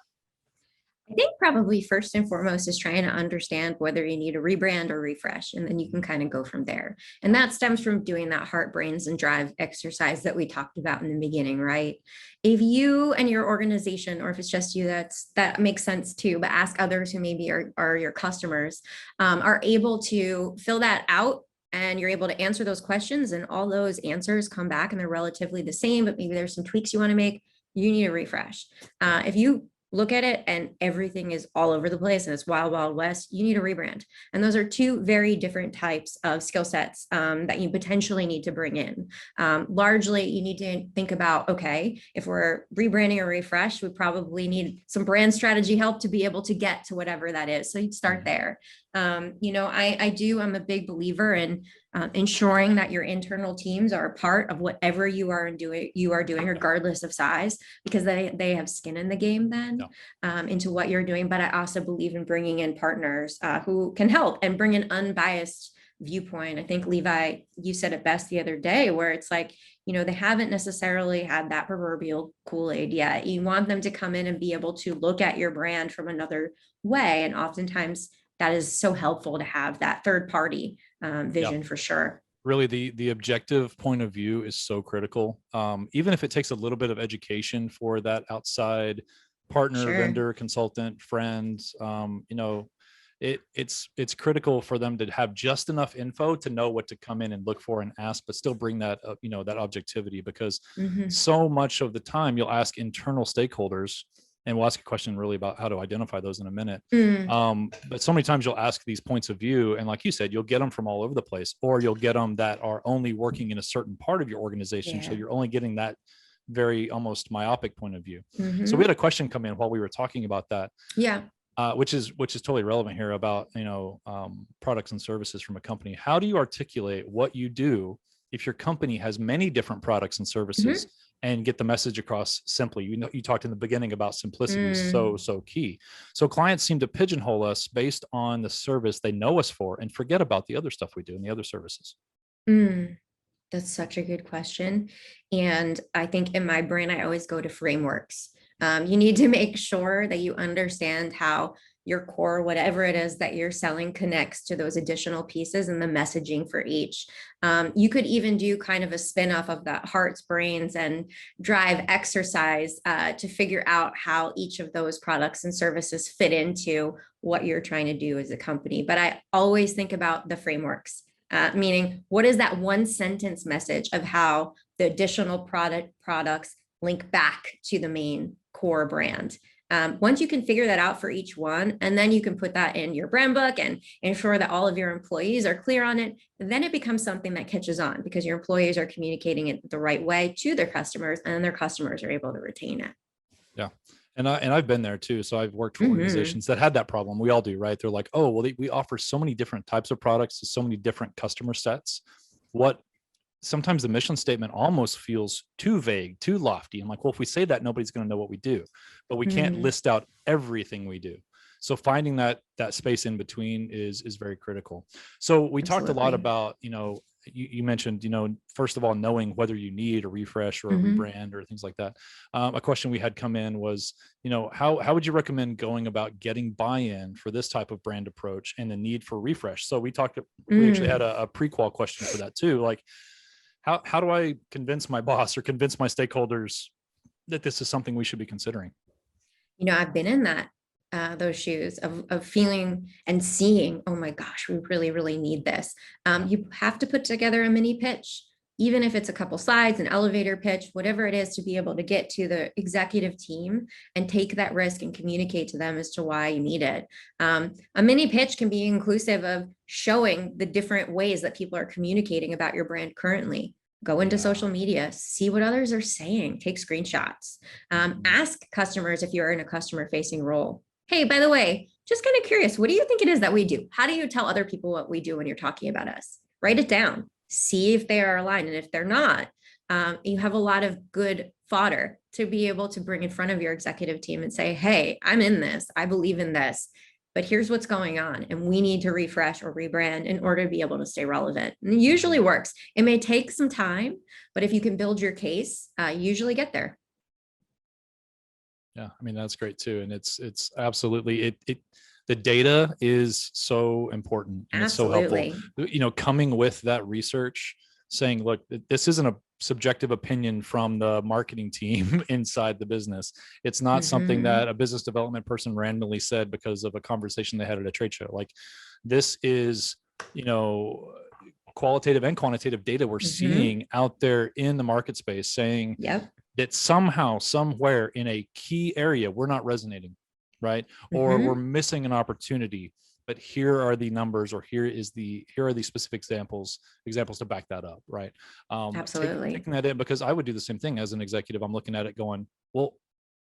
I think probably first and foremost is trying to understand whether you need a rebrand or refresh, and then you can kind of go from there. And that stems from doing that heart, brains, and drive exercise that we talked about in the beginning, right? If you and your organization, or if it's just you, that makes sense too, but ask others who maybe are your customers, are able to fill that out, and you're able to answer those questions, and all those answers come back and they're relatively the same, but maybe there's some tweaks you want to make, you need a refresh. If you look at it and everything is all over the place and it's wild, wild west, you need a rebrand. And those are two very different types of skill sets that you potentially need to bring in. Largely, you need to think about, okay, if we're rebranding or refresh, we probably need some brand strategy help to be able to get to whatever that is. So you'd start there. I'm a big believer in ensuring that your internal teams are a part of whatever you are doing, regardless of size, because they have skin in the game then into what you're doing. But I also believe in bringing in partners who can help and bring an unbiased viewpoint. I think, Levi, you said it best the other day, where it's like, they haven't necessarily had that proverbial Kool-Aid yet. You want them to come in and be able to look at your brand from another way. And oftentimes that is so helpful to have that third party vision for sure. Really, the objective point of view is so critical. Even if it takes a little bit of education for that outside partner, vendor, consultant, friend, it's critical for them to have just enough info to know what to come in and look for and ask, but still bring that that objectivity, because so much of the time you'll ask internal stakeholders. And we'll ask a question really about how to identify those in a minute. But so many times you'll ask these points of view, and like you said, you'll get them from all over the place, or you'll get them that are only working in a certain part of your organization. So you're only getting that very almost myopic point of view. So we had a question come in while we were talking about that. Which is totally relevant here about, products and services from a company. How do you articulate what you do if your company has many different products and services? And get the message across simply? You talked in the beginning about simplicity is so key. So clients seem to pigeonhole us based on the service they know us for and forget about the other stuff we do and the other services. That's such a good question. And I think in my brain, I always go to frameworks. You need to make sure that you understand how your core, whatever it is that you're selling, connects to those additional pieces and the messaging for each. You could even do kind of a spin-off of that hearts, brains, and drive exercise to figure out how each of those products and services fit into what you're trying to do as a company. But I always think about the frameworks, meaning what is that one sentence message of how the additional products link back to the main core brand. Once you can figure that out for each one, and then you can put that in your brand book and ensure that all of your employees are clear on it, then it becomes something that catches on because your employees are communicating it the right way to their customers, and then their customers are able to retain it. Yeah. And I've been there too. So I've worked for organizations that had that problem. We all do, right? They're like, oh, well, we offer so many different types of products to so many different customer sets. Sometimes the mission statement almost feels too vague, too lofty. I'm like, well, if we say that, nobody's going to know what we do, but we can't list out everything we do. So finding that space in between is very critical. So we talked a lot Absolutely. about, you mentioned, first of all, knowing whether you need a refresh or a rebrand or things like that. A question we had come in was, how would you recommend going about getting buy-in for this type of brand approach and the need for refresh? So we actually had a pre-qual question for that too. Like, how do I convince my boss or convince my stakeholders that this is something we should be considering? I've been in those shoes of feeling and seeing, oh my gosh, we really, really need this. You have to put together a mini pitch, even if it's a couple slides, an elevator pitch, whatever it is, to be able to get to the executive team and take that risk and communicate to them as to why you need it. A mini pitch can be inclusive of showing the different ways that people are communicating about your brand currently. Go into social media, see what others are saying, take screenshots, ask customers if you're in a customer facing role. Hey, by the way, just kind of curious, what do you think it is that we do? How do you tell other people what we do when you're talking about us? Write it down, see if they are aligned. And if they're not, you have a lot of good fodder to be able to bring in front of your executive team and say, hey, I'm in this, I believe in this, but here's what's going on. And we need to refresh or rebrand in order to be able to stay relevant. And it usually works. It may take some time, but if you can build your case, you usually get there. Yeah, I mean, that's great too. And it's absolutely, the data is so important and Absolutely. it's so helpful. Coming with that research, saying, look, this isn't a subjective opinion from the marketing team inside the business. It's not something that a business development person randomly said because of a conversation they had at a trade show. Like, this is, qualitative and quantitative data we're seeing out there in the market space, saying that somehow, somewhere in a key area, we're not resonating, right? Or we're missing an opportunity, but here are the numbers, or here are the specific examples to back that up, right? Absolutely. Taking that in, because I would do the same thing as an executive. I'm looking at it going, well,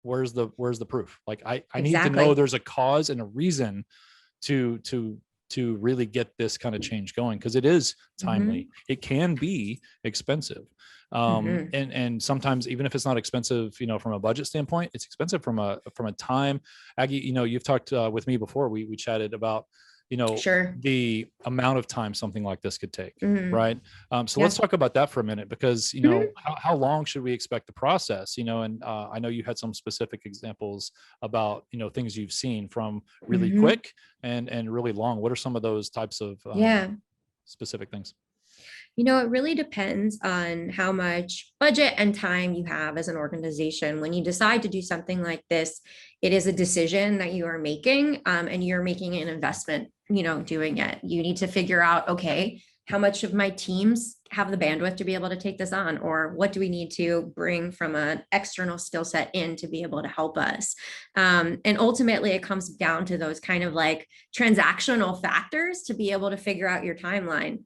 where's the proof? Like, I need to know there's a cause and a reason to really get this kind of change going, because it is timely. It can be expensive. And sometimes, even if it's not expensive, from a budget standpoint, it's expensive from a time. Aggie, you've talked with me before. We chatted about, the amount of time something like this could take, right? So let's talk about that for a minute, because, how long should we expect the process? And I know you had some specific examples about, things you've seen from really quick and really long. What are some of those types of specific things? It really depends on how much budget and time you have as an organization. When you decide to do something like this, it is a decision that you are making, and you're making an investment, doing it. You need to figure out, okay, how much of my teams have the bandwidth to be able to take this on, or what do we need to bring from an external skill set in to be able to help us? And ultimately, it comes down to those kind of like transactional factors to be able to figure out your timeline.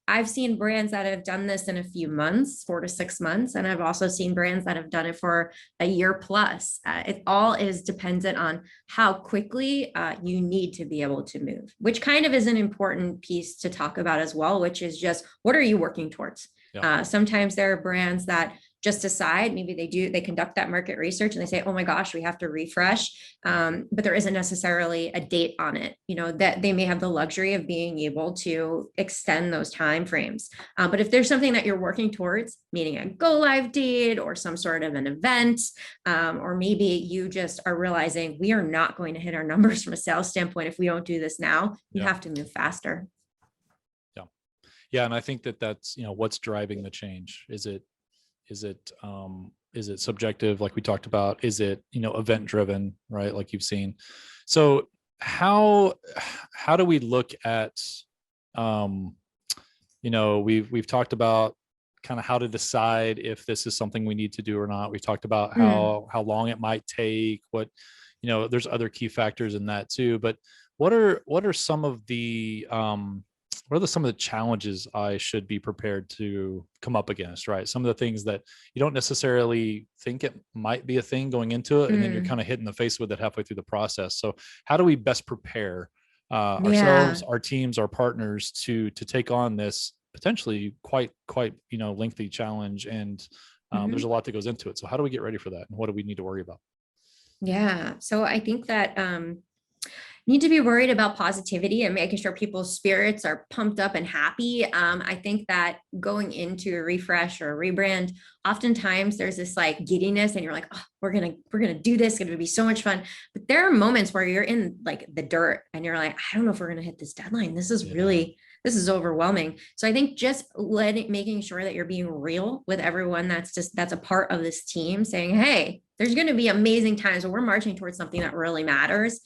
I've seen brands that have done this in a few months, 4 to 6 months, and I've also seen brands that have done it for a year plus. It all is dependent on how quickly you need to be able to move, which kind of is an important piece to talk about as well, which is just, what are you working towards? Sometimes there are brands that just decide, maybe they conduct that market research and they say, oh my gosh, we have to refresh. But there isn't necessarily a date on it, that they may have the luxury of being able to extend those time frames. But if there's something that you're working towards, meaning a go live date or some sort of an event, or maybe you just are realizing we are not going to hit our numbers from a sales standpoint if we don't do this now, you have to move faster. Yeah. And I think that's, what's driving the change. Is it subjective, like we talked about? Is it, event driven, right? Like you've seen. So how do we look at, we've talked about kind of how to decide if this is something we need to do or not. We've talked about how long it might take, there's other key factors in that too. But what are some of the, what are some of the challenges I should be prepared to come up against, right? Some of the things that you don't necessarily think it might be a thing going into it, and then you're kind of hit in the face with it halfway through the process. So how do we best prepare ourselves, our teams, our partners to take on this potentially quite lengthy challenge? And there's a lot that goes into it. So how do we get ready for that? And what do we need to worry about? Yeah. So I think that Need to be worried about positivity and making sure people's spirits are pumped up and happy. I think that going into a refresh or a rebrand, oftentimes there's this like giddiness and you're like, oh, we're gonna do this, it's gonna be so much fun. But there are moments where you're in like the dirt and you're like, I don't know if we're gonna hit this deadline. This is really, this is overwhelming. So I think just making sure that you're being real with everyone that's a part of this team, saying, hey, there's going to be amazing times when we're marching towards something that really matters.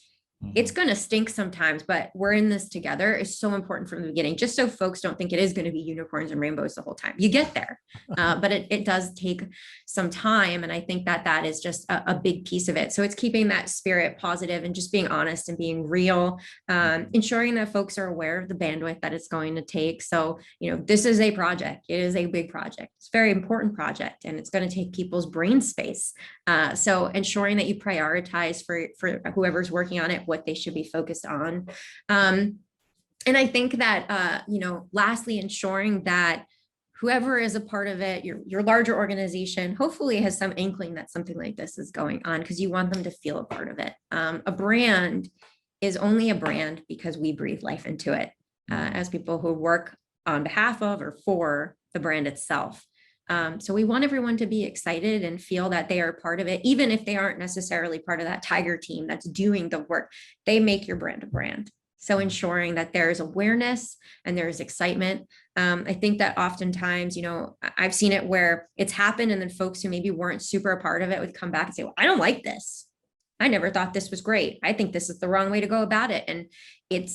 It's going to stink sometimes, but we're in this together is so important from the beginning, just so folks don't think it is going to be unicorns and rainbows the whole time. You get there, but it does take some time. And I think that that is just a big piece of it. So it's keeping that spirit positive and just being honest and being real, ensuring that folks are aware of the bandwidth that it's going to take. So, you know, this is a project. It is a big project. It's a very important project, and it's going to take people's brain space. So ensuring that you prioritize for whoever's working on it, what they should be focused on. And I think that, you know, lastly, ensuring that whoever is a part of it, your larger organization, hopefully has some inkling that something like this is going on, because you want them to feel a part of it. A brand is only a brand because we breathe life into it, as people who work on behalf of or for the brand itself. So we want everyone to be excited and feel that they are part of it, even if they aren't necessarily part of that tiger team that's doing the work. They make your brand a brand. So ensuring that there's awareness and there's excitement. I think that oftentimes, you know, I've seen it where it's happened, and then folks who maybe weren't super a part of it would come back and say, well, I don't like this. I never thought this was great. I think this is the wrong way to go about it. And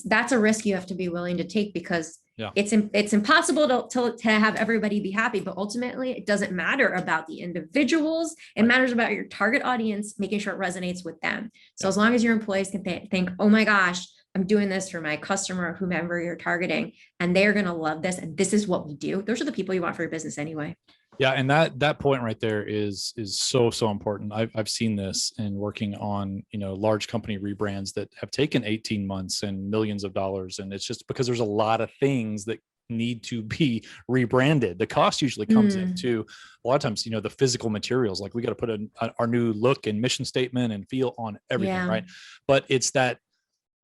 that's a risk you have to be willing to take, because it's impossible to have everybody be happy, but ultimately it doesn't matter about the individuals. It matters about your target audience, making sure it resonates with them. So as long as your employees can think, oh my gosh, I'm doing this for my customer, whomever you're targeting, and they're going to love this, and this is what we do. Those are the people you want for your business anyway. Yeah, and that point right there is so important. I've seen this in working on, you know, large company rebrands that have taken 18 months and millions of dollars, and it's just because there's a lot of things that need to be rebranded. The cost usually comes into a lot of times, you know, the physical materials, like we got to put our new look and mission statement and feel on everything, right? But it's that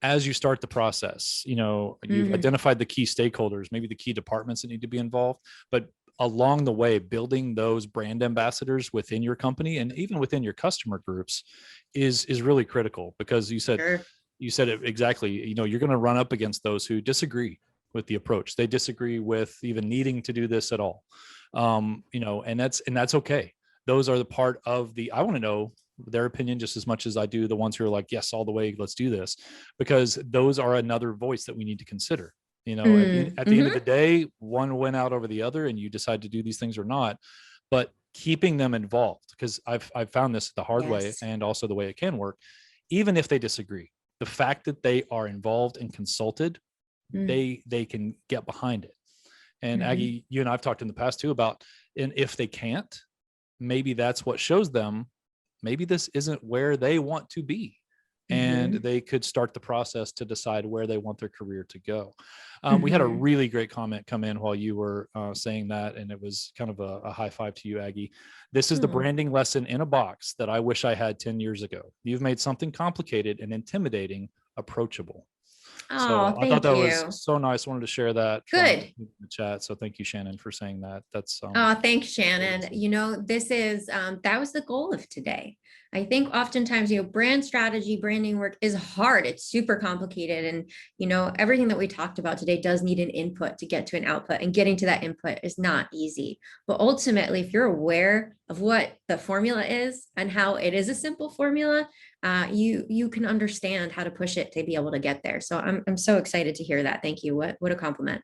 as you start the process, you know, you've identified the key stakeholders, maybe the key departments that need to be involved, but along the way, building those brand ambassadors within your company and even within your customer groups is really critical, because you said it exactly. You know, you're going to run up against those who disagree with the approach. They disagree with even needing to do this at all. You know, and that's okay. Those are the part of the, I want to know their opinion just as much as I do the ones who are like, yes, all the way, let's do this, because those are another voice that we need to consider. You know, at the end of the day, one went out over the other, and you decide to do these things or not. But keeping them involved, because I've found this the hard way, and also the way it can work, even if they disagree, the fact that they are involved and consulted, they can get behind it. And Aggie, you and I've talked in the past too about, and if they can't, maybe that's what shows them maybe this isn't where they want to be. And they could start the process to decide where they want their career to go. We had a really great comment come in while you were saying that, and it was kind of a high five to you, Aggie. This is the branding lesson in a box that I wish I had 10 years ago. You've made something complicated and intimidating approachable. So I thought that was so nice. I wanted to share that in the chat. So thank you, Shannon, for saying that. That's thanks, Shannon. You know, this is that was the goal of today. I think oftentimes, you know, brand strategy, branding work is hard. It's super complicated. And, you know, everything that we talked about today does need an input to get to an output, and getting to that input is not easy. But ultimately, if you're aware of what the formula is and how it is a simple formula, you can understand how to push it to be able to get there. So I'm so excited to hear that. Thank you. What a compliment.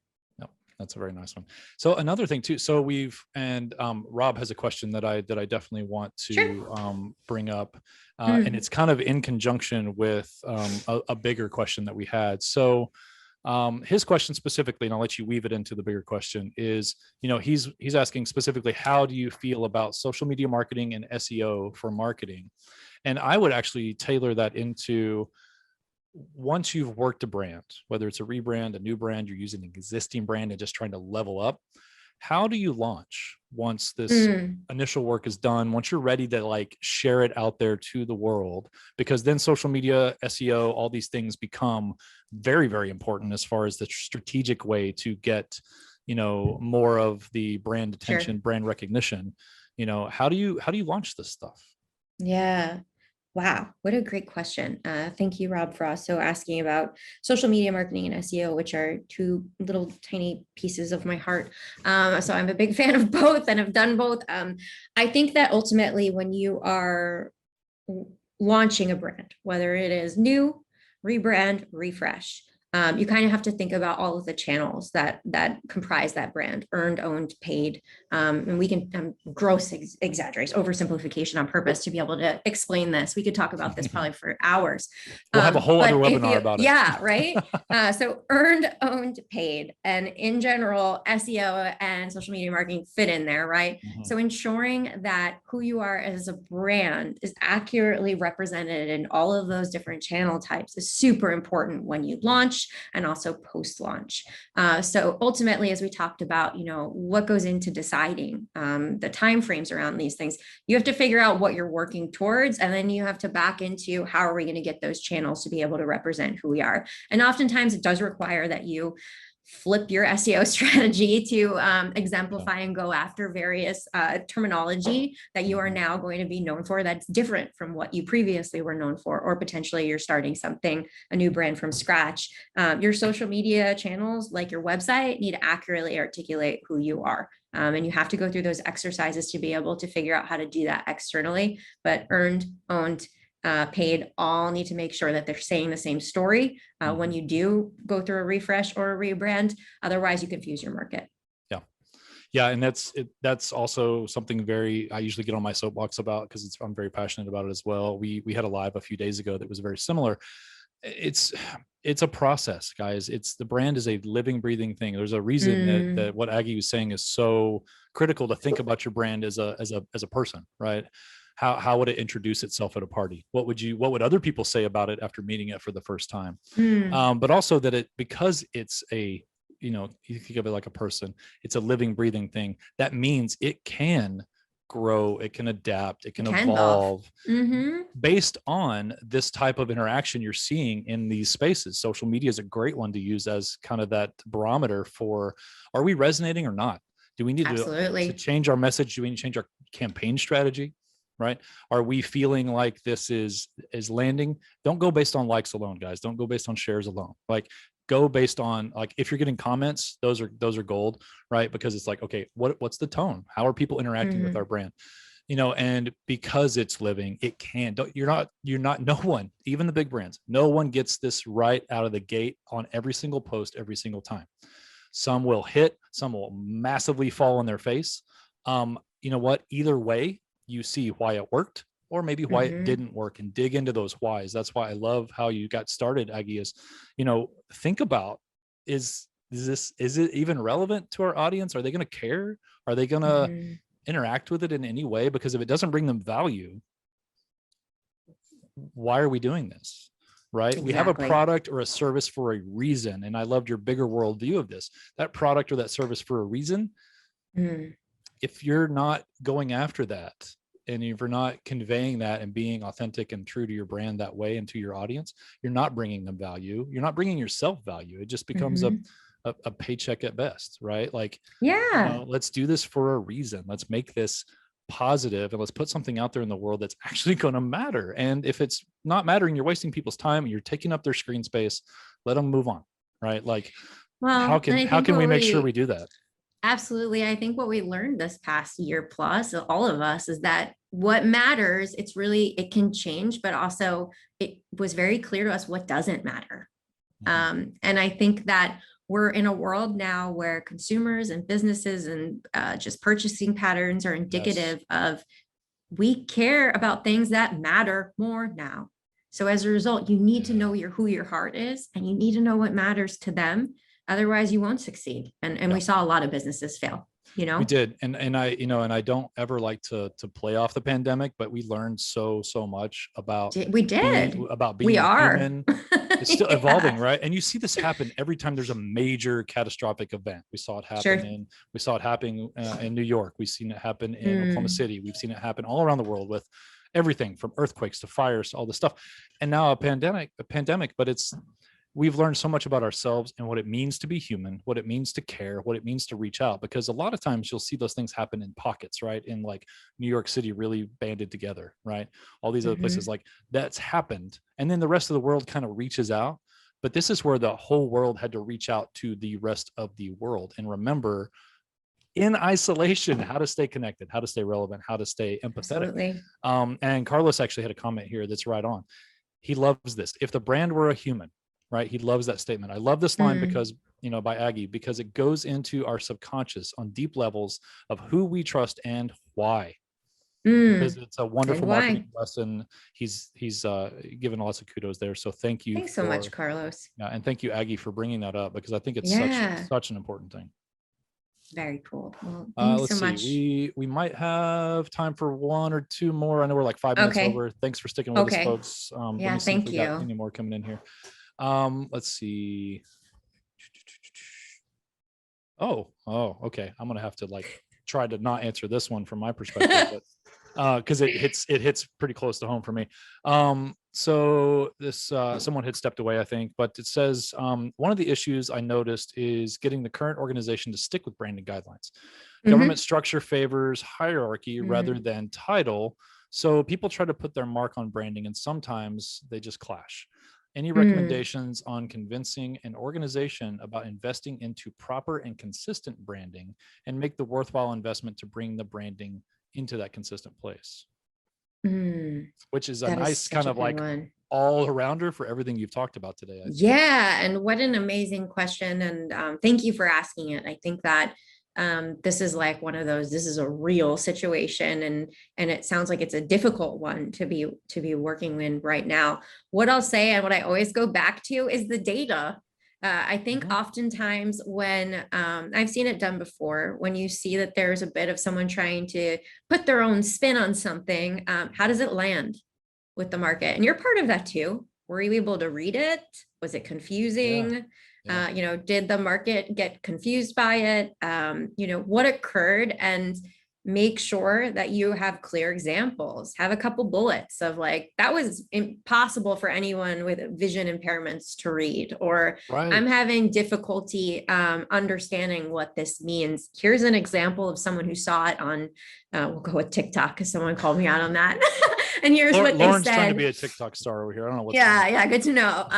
That's a very nice one. So another thing too, so Rob has a question that I definitely want to bring up, and it's kind of in conjunction with a bigger question that we had. So his question specifically, and I'll let you weave it into the bigger question, is, you know, he's asking specifically, how do you feel about social media marketing and SEO for marketing? And I would actually tailor that into, once you've worked a brand, whether it's a rebrand, a new brand, you're using an existing brand and just trying to level up, how do you launch? once this initial work is done, once you're ready to like share it out there to the world, because then social media, SEO, all these things become very, very important as far as the strategic way to get, you know, more of the brand attention, brand recognition. You know, how do you launch this stuff? Yeah. Wow, what a great question. Thank you, Rob, for also asking about social media marketing and SEO, which are two little tiny pieces of my heart. So I'm a big fan of both and have done both. I think that ultimately when you are launching a brand, whether it is new, rebrand, refresh, you kind of have to think about all of the channels that comprise that brand: earned, owned, paid. And we can gross exaggerate, oversimplification on purpose to be able to explain this. We could talk about this probably for hours. We'll have a whole other webinar about it. Yeah, right. So earned, owned, paid, and in general, SEO and social media marketing fit in there, right? So ensuring that who you are as a brand is accurately represented in all of those different channel types is super important when you launch and also post-launch. So ultimately, as we talked about, you know, what goes into deciding the timeframes around these things, you have to figure out what you're working towards, and then you have to back into how are we going to get those channels to be able to represent who we are. And oftentimes it does require that you flip your SEO strategy to exemplify and go after various terminology that you are now going to be known for that's different from what you previously were known for, or potentially you're starting something, a new brand from scratch. Your social media channels, like your website, need to accurately articulate who you are. And you have to go through those exercises to be able to figure out how to do that externally. But earned, owned, paid all need to make sure that they're saying the same story when you do go through a refresh or a rebrand. Otherwise, you confuse your market. Yeah, and that's also something I usually get on my soapbox about, because I'm very passionate about it as well. We had a live a few days ago that was very similar. It's a process, guys. The brand is a living, breathing thing. There's a reason that what Aggie was saying is so critical, to think about your brand as a person, right? How would it introduce itself at a party? What would other people say about it after meeting it for the first time? But also that because it's a, you know, you think of it like a person, it's a living, breathing thing. That means it can grow, it can adapt, it can evolve based on this type of interaction you're seeing in these spaces. Social media is a great one to use as kind of that barometer for, are we resonating or not? Do we need to change our message? Do we need to change our campaign strategy? Right? Are we feeling like this is landing? Don't go based on likes alone, guys. Don't go based on shares alone. Like, go based on, like, if you're getting comments, those are gold, right? Because it's like, okay, what's the tone? How are people interacting with our brand? You know, and because it's living, it can. You're not. No one, even the big brands, no one gets this right out of the gate on every single post every single time. Some will hit, some will massively fall on their face. You know what? Either way, you see why it worked, or maybe why it didn't work, and dig into those whys. That's why I love how you got started, Aggie, is, you know, think about, is it even relevant to our audience? Are they going to care? Are they going to interact with it in any way? Because if it doesn't bring them value, why are we doing this? Right? We have a product or a service for a reason. And I loved your bigger world view of this. That product or that service for a reason. If you're not going after that, and if you're not conveying that and being authentic and true to your brand that way and to your audience, you're not bringing them value. You're not bringing yourself value. It just becomes a paycheck at best, right? Like, you know, let's do this for a reason. Let's make this positive, and let's put something out there in the world that's actually going to matter. And if it's not mattering, you're wasting people's time and you're taking up their screen space. Let them move on, right? Like, how can we make sure we do that? Absolutely. I think what we learned this past year plus, all of us, is that what matters, it can change, but also it was very clear to us what doesn't matter. And I think that we're in a world now where consumers and businesses and just purchasing patterns are indicative of, we care about things that matter more now. So as a result, you need to know who your heart is, and you need to know what matters to them. Otherwise, you won't succeed. And we saw a lot of businesses fail. We did. And I, and I don't ever like to play off the pandemic, but we learned so much about We did. We being are. human. It's still evolving, right? And you see this happen every time there's a major catastrophic event. We saw it happen in New York. We've seen it happen in Oklahoma City. We've seen it happen all around the world with everything from earthquakes to fires to all this stuff. And now a pandemic, but we've learned so much about ourselves and what it means to be human, what it means to care, what it means to reach out, because a lot of times you'll see those things happen in pockets, right? In like New York City really banded together, right? All these other places, like that's happened. And then the rest of the world kind of reaches out. But this is where the whole world had to reach out to the rest of the world and remember in isolation, how to stay connected, how to stay relevant, how to stay empathetic. And Carlos actually had a comment here that's right on. He loves this. If the brand were a human, right? He loves that statement. I love this line because, by Aggie, because it goes into our subconscious on deep levels of who we trust and why. Because it's a wonderful marketing lesson. He's given lots of kudos there. So thank you. Thanks so much, Carlos. Yeah, and thank you, Aggie, for bringing that up, because I think it's such an important thing. Very cool. Well, thanks so much. We might have time for one or two more. I know we're like 5 minutes over. Thanks for sticking with us, folks. Yeah, thank you. Got any more coming in here? Let's see. Oh, okay. I'm gonna have to try to not answer this one from my perspective, but because it hits pretty close to home for me. So this someone had stepped away, I think, but it says one of the issues I noticed is getting the current organization to stick with branding guidelines. Government structure favors hierarchy rather than title, so people try to put their mark on branding, and sometimes they just clash. Any recommendations on convincing an organization about investing into proper and consistent branding and make the worthwhile investment to bring the branding into that consistent place? Which is a nice kind of all arounder for everything you've talked about today. Yeah. And what an amazing question. And thank you for asking it. I think that this is like one of those, this is a real situation, and it sounds like it's a difficult one to be working in right now. What I'll say, and what I always go back to, is the data. I think oftentimes when I've seen it done before, when you see that there's a bit of someone trying to put their own spin on something, how does it land with the market? And you're part of that too. Were you able to read it? Was it confusing? Did the market get confused by it? What occurred? And make sure that you have clear examples, have a couple bullets of that was impossible for anyone with vision impairments to read, or I'm having difficulty understanding what this means. Here's an example of someone who saw it on, we'll go with TikTok because someone called me out on that. And here's what Lauren's they said. Trying to be a TikTok star over here. I don't know what's good to know.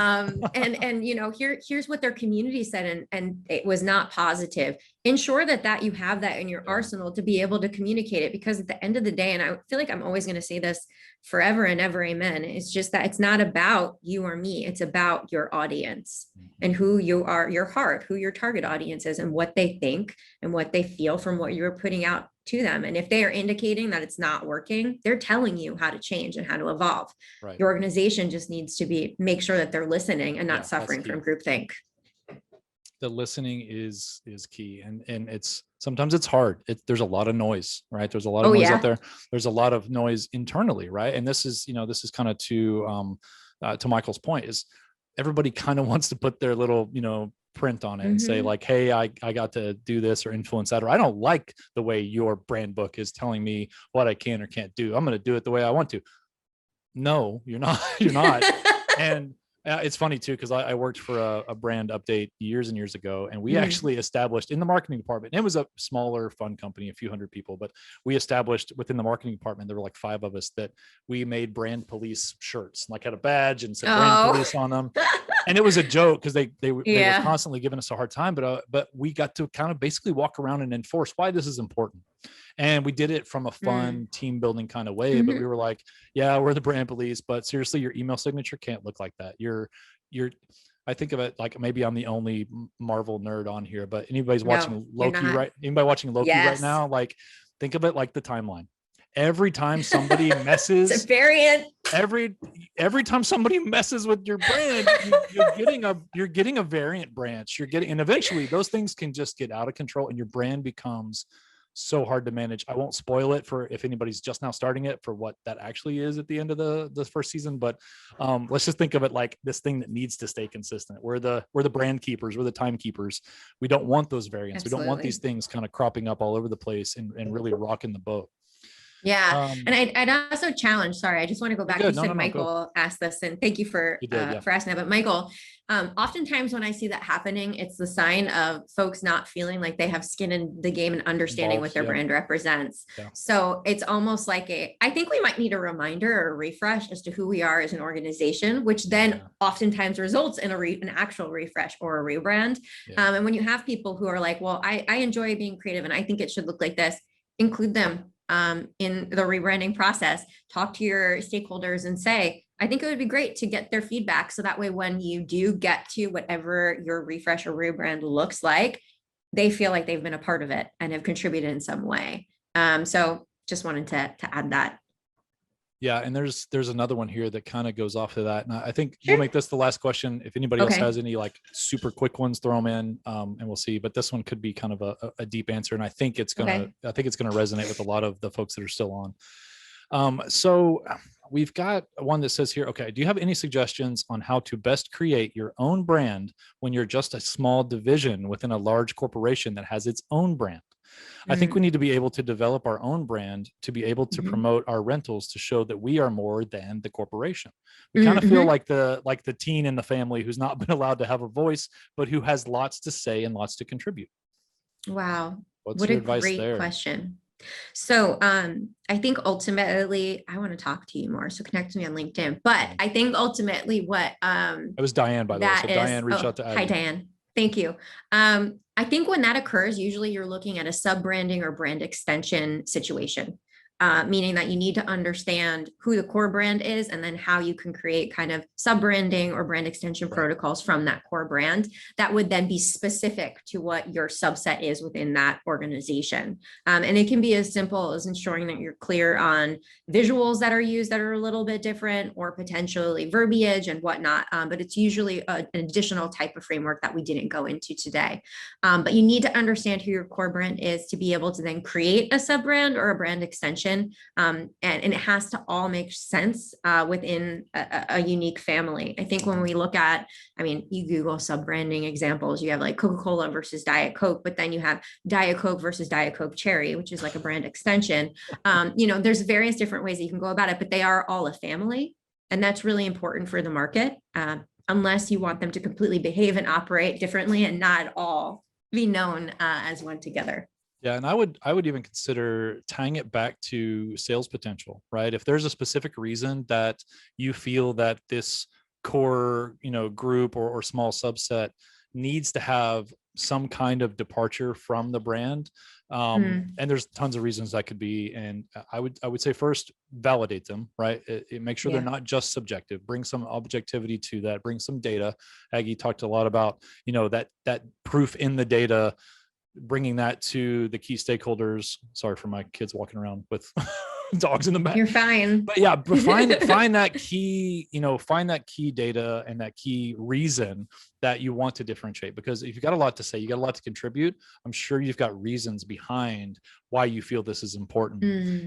And here's what their community said, and it was not positive. Ensure that you have that in your arsenal to be able to communicate it, because at the end of the day, and I feel like I'm always going to say this forever and ever, amen, it's just that it's not about you or me. It's about your audience and who you are, your heart, who your target audience is, and what they think and what they feel from what you're putting out to them. And if they are indicating that it's not working, they're telling you how to change and how to evolve. Your organization just needs to make sure that they're listening and not suffering from groupthink. The listening is key, and it's sometimes it's hard. There's a lot of noise, right? There's a lot of noise out there. There's a lot of noise internally, right? And this is kind of to Michael's point, is everybody kind of wants to put their little print on it and say hey, I got to do this or influence that, or I don't like the way your brand book is telling me what I can or can't do. I'm going to do it the way I want to. No, you're not. And it's funny too, because I worked for a brand update years and years ago, and we actually established in the marketing department, and it was a smaller fun company, a few hundred people, but we established within the marketing department, there were 5 of us, that we made brand police shirts, had a badge and said brand police on them. And it was a joke because they were constantly giving us a hard time, but we got to kind of basically walk around and enforce why this is important. And we did it from a fun team building kind of way, but we were like, yeah, we're the brand police, but seriously, your email signature can't look like that. I think of it like, maybe I'm the only Marvel nerd on here, but anybody's watching Loki, right? Anybody watching Loki right now? Think of it like the timeline. Every time somebody messes, it's a variant. Every time somebody messes with your brand, you're getting a variant branch. And eventually those things can just get out of control, and your brand becomes so hard to manage. I won't spoil it for if anybody's just now starting it for what that actually is at the end of the first season. But let's just think of it like this thing that needs to stay consistent. We're the brand keepers, we're the timekeepers. We don't want those variants. Absolutely. We don't want these things kind of cropping up all over the place and really rocking the boat. Yeah. And I'd also challenge, sorry, I just want to go back. You said Michael asked this, and thank you for asking that. But Michael, oftentimes when I see that happening, it's the sign of folks not feeling like they have skin in the game and understanding what their brand represents. So it's almost like I think we might need a reminder or a refresh as to who we are as an organization, which then oftentimes results in an actual refresh or a rebrand. And when you have people who are like, well, I enjoy being creative and I think it should look like this, include them in the rebranding process. Talk to your stakeholders and say, I think it would be great to get their feedback. So that way, when you do get to whatever your refresh or rebrand looks like, they feel like they've been a part of it and have contributed in some way. So just wanted to add that. Yeah. And there's another one here that kind of goes off of that. And I think we'll make this the last question. If anybody else has any like super quick ones, throw them in and we'll see. But this one could be kind of a deep answer. And I think it's gonna resonate with a lot of the folks that are still on. So we've got one that says here, okay, do you have any suggestions on how to best create your own brand when you're just a small division within a large corporation that has its own brand? I think we need to be able to develop our own brand to be able to promote our rentals to show that we are more than the corporation. We kind of feel like the teen in the family who's not been allowed to have a voice, but who has lots to say and lots to contribute. Wow. What a great question. So I think ultimately, I want to talk to you more. So connect to me on LinkedIn. But I think ultimately what it was Diane, by the way. So Diane, reach out to Aggie. Hi, Diane. Thank you. I think when that occurs, usually you're looking at a sub-branding or brand extension situation, meaning that you need to understand who the core brand is and then how you can create kind of sub-branding or brand extension protocols from that core brand that would then be specific to what your subset is within that organization. And it can be as simple as ensuring that you're clear on visuals that are used that are a little bit different or potentially verbiage and whatnot. But it's usually an additional type of framework that we didn't go into today. But you need to understand who your core brand is to be able to then create a sub-brand or a brand extension. And it has to all make sense within a unique family. I think when we look at, you Google sub-branding examples, you have like Coca-Cola versus Diet Coke, but then you have Diet Coke versus Diet Coke Cherry, which is like a brand extension. There's various different ways that you can go about it, but they are all a family. And that's really important for the market, unless you want them to completely behave and operate differently and not at all be known as one together. Yeah. And I would even consider tying it back to sales potential, right? If there's a specific reason that you feel that this core, group or small subset needs to have some kind of departure from the brand. And there's tons of reasons that could be. And I would say first, validate them, right? Make sure they're not just subjective, bring some objectivity to that, bring some data. Aggie talked a lot about, that proof in the data, bringing that to the key stakeholders. Sorry for my kids walking around with dogs in the back. You're fine. But yeah, find that key, find that key data and that key reason that you want to differentiate. Because if you've got a lot to say, you got a lot to contribute, I'm sure you've got reasons behind why you feel this is important.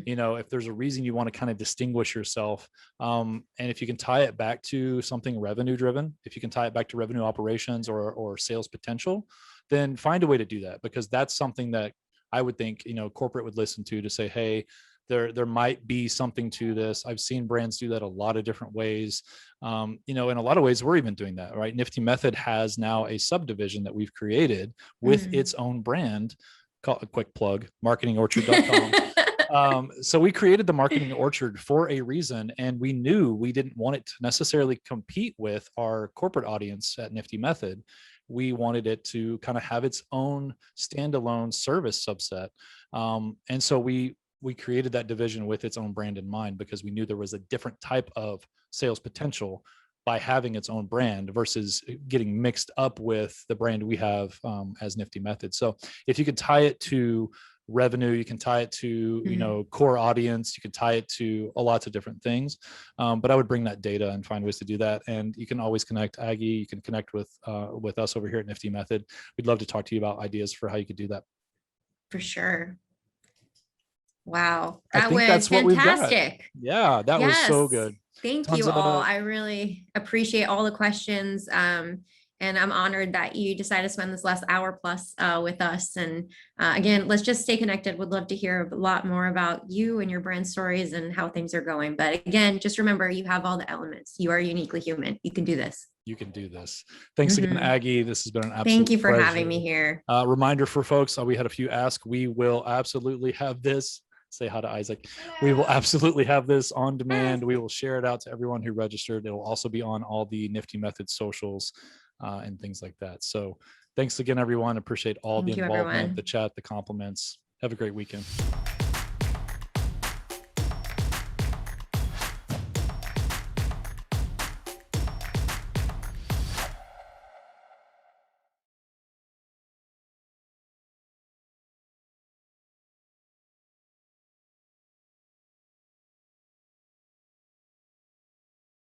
If there's a reason you want to kind of distinguish yourself, and if you can tie it back to something revenue driven, if you can tie it back to revenue operations or sales potential, then find a way to do that, because that's something that I would think, corporate would listen to say, hey, there might be something to this. I've seen brands do that a lot of different ways. In a lot of ways, we're even doing that, right? Nifty Method has now a subdivision that we've created with its own brand, called a quick plug, marketingorchard.com. So we created the Marketing Orchard for a reason, and we knew we didn't want it to necessarily compete with our corporate audience at Nifty Method. We wanted it to kind of have its own standalone service subset. And so we created that division with its own brand in mind, because we knew there was a different type of sales potential by having its own brand versus getting mixed up with the brand we have as Nifty Method. So if you could tie it to revenue, you can tie it to core audience, you can tie it to lots of different things, but I would bring that data and find ways to do that. And you can always connect Aggie, you can connect with us over here at Nifty Method. We'd love to talk to you about ideas for how you could do that. For sure. Wow, I that think went that's what we've got. fantastic. Yeah, that was Yes. so good. Thank Tons you all. of I really appreciate all the questions. And I'm honored that you decided to spend this last hour plus with us. And again, let's just stay connected. Would love to hear a lot more about you and your brand stories and how things are going. But again, just remember, you have all the elements. You are uniquely human. You can do this. You can do this. Thanks again, Aggie. This has been an absolute Thank you for pleasure. having me here. Reminder for folks, we had a few ask. We will absolutely have this. Say hi to Isaac. We will absolutely have this on demand. We will share it out to everyone who registered. It will also be on all the Nifty Method socials and things like that. So thanks again, everyone. Appreciate all the involvement, the chat, the compliments. Have a great weekend.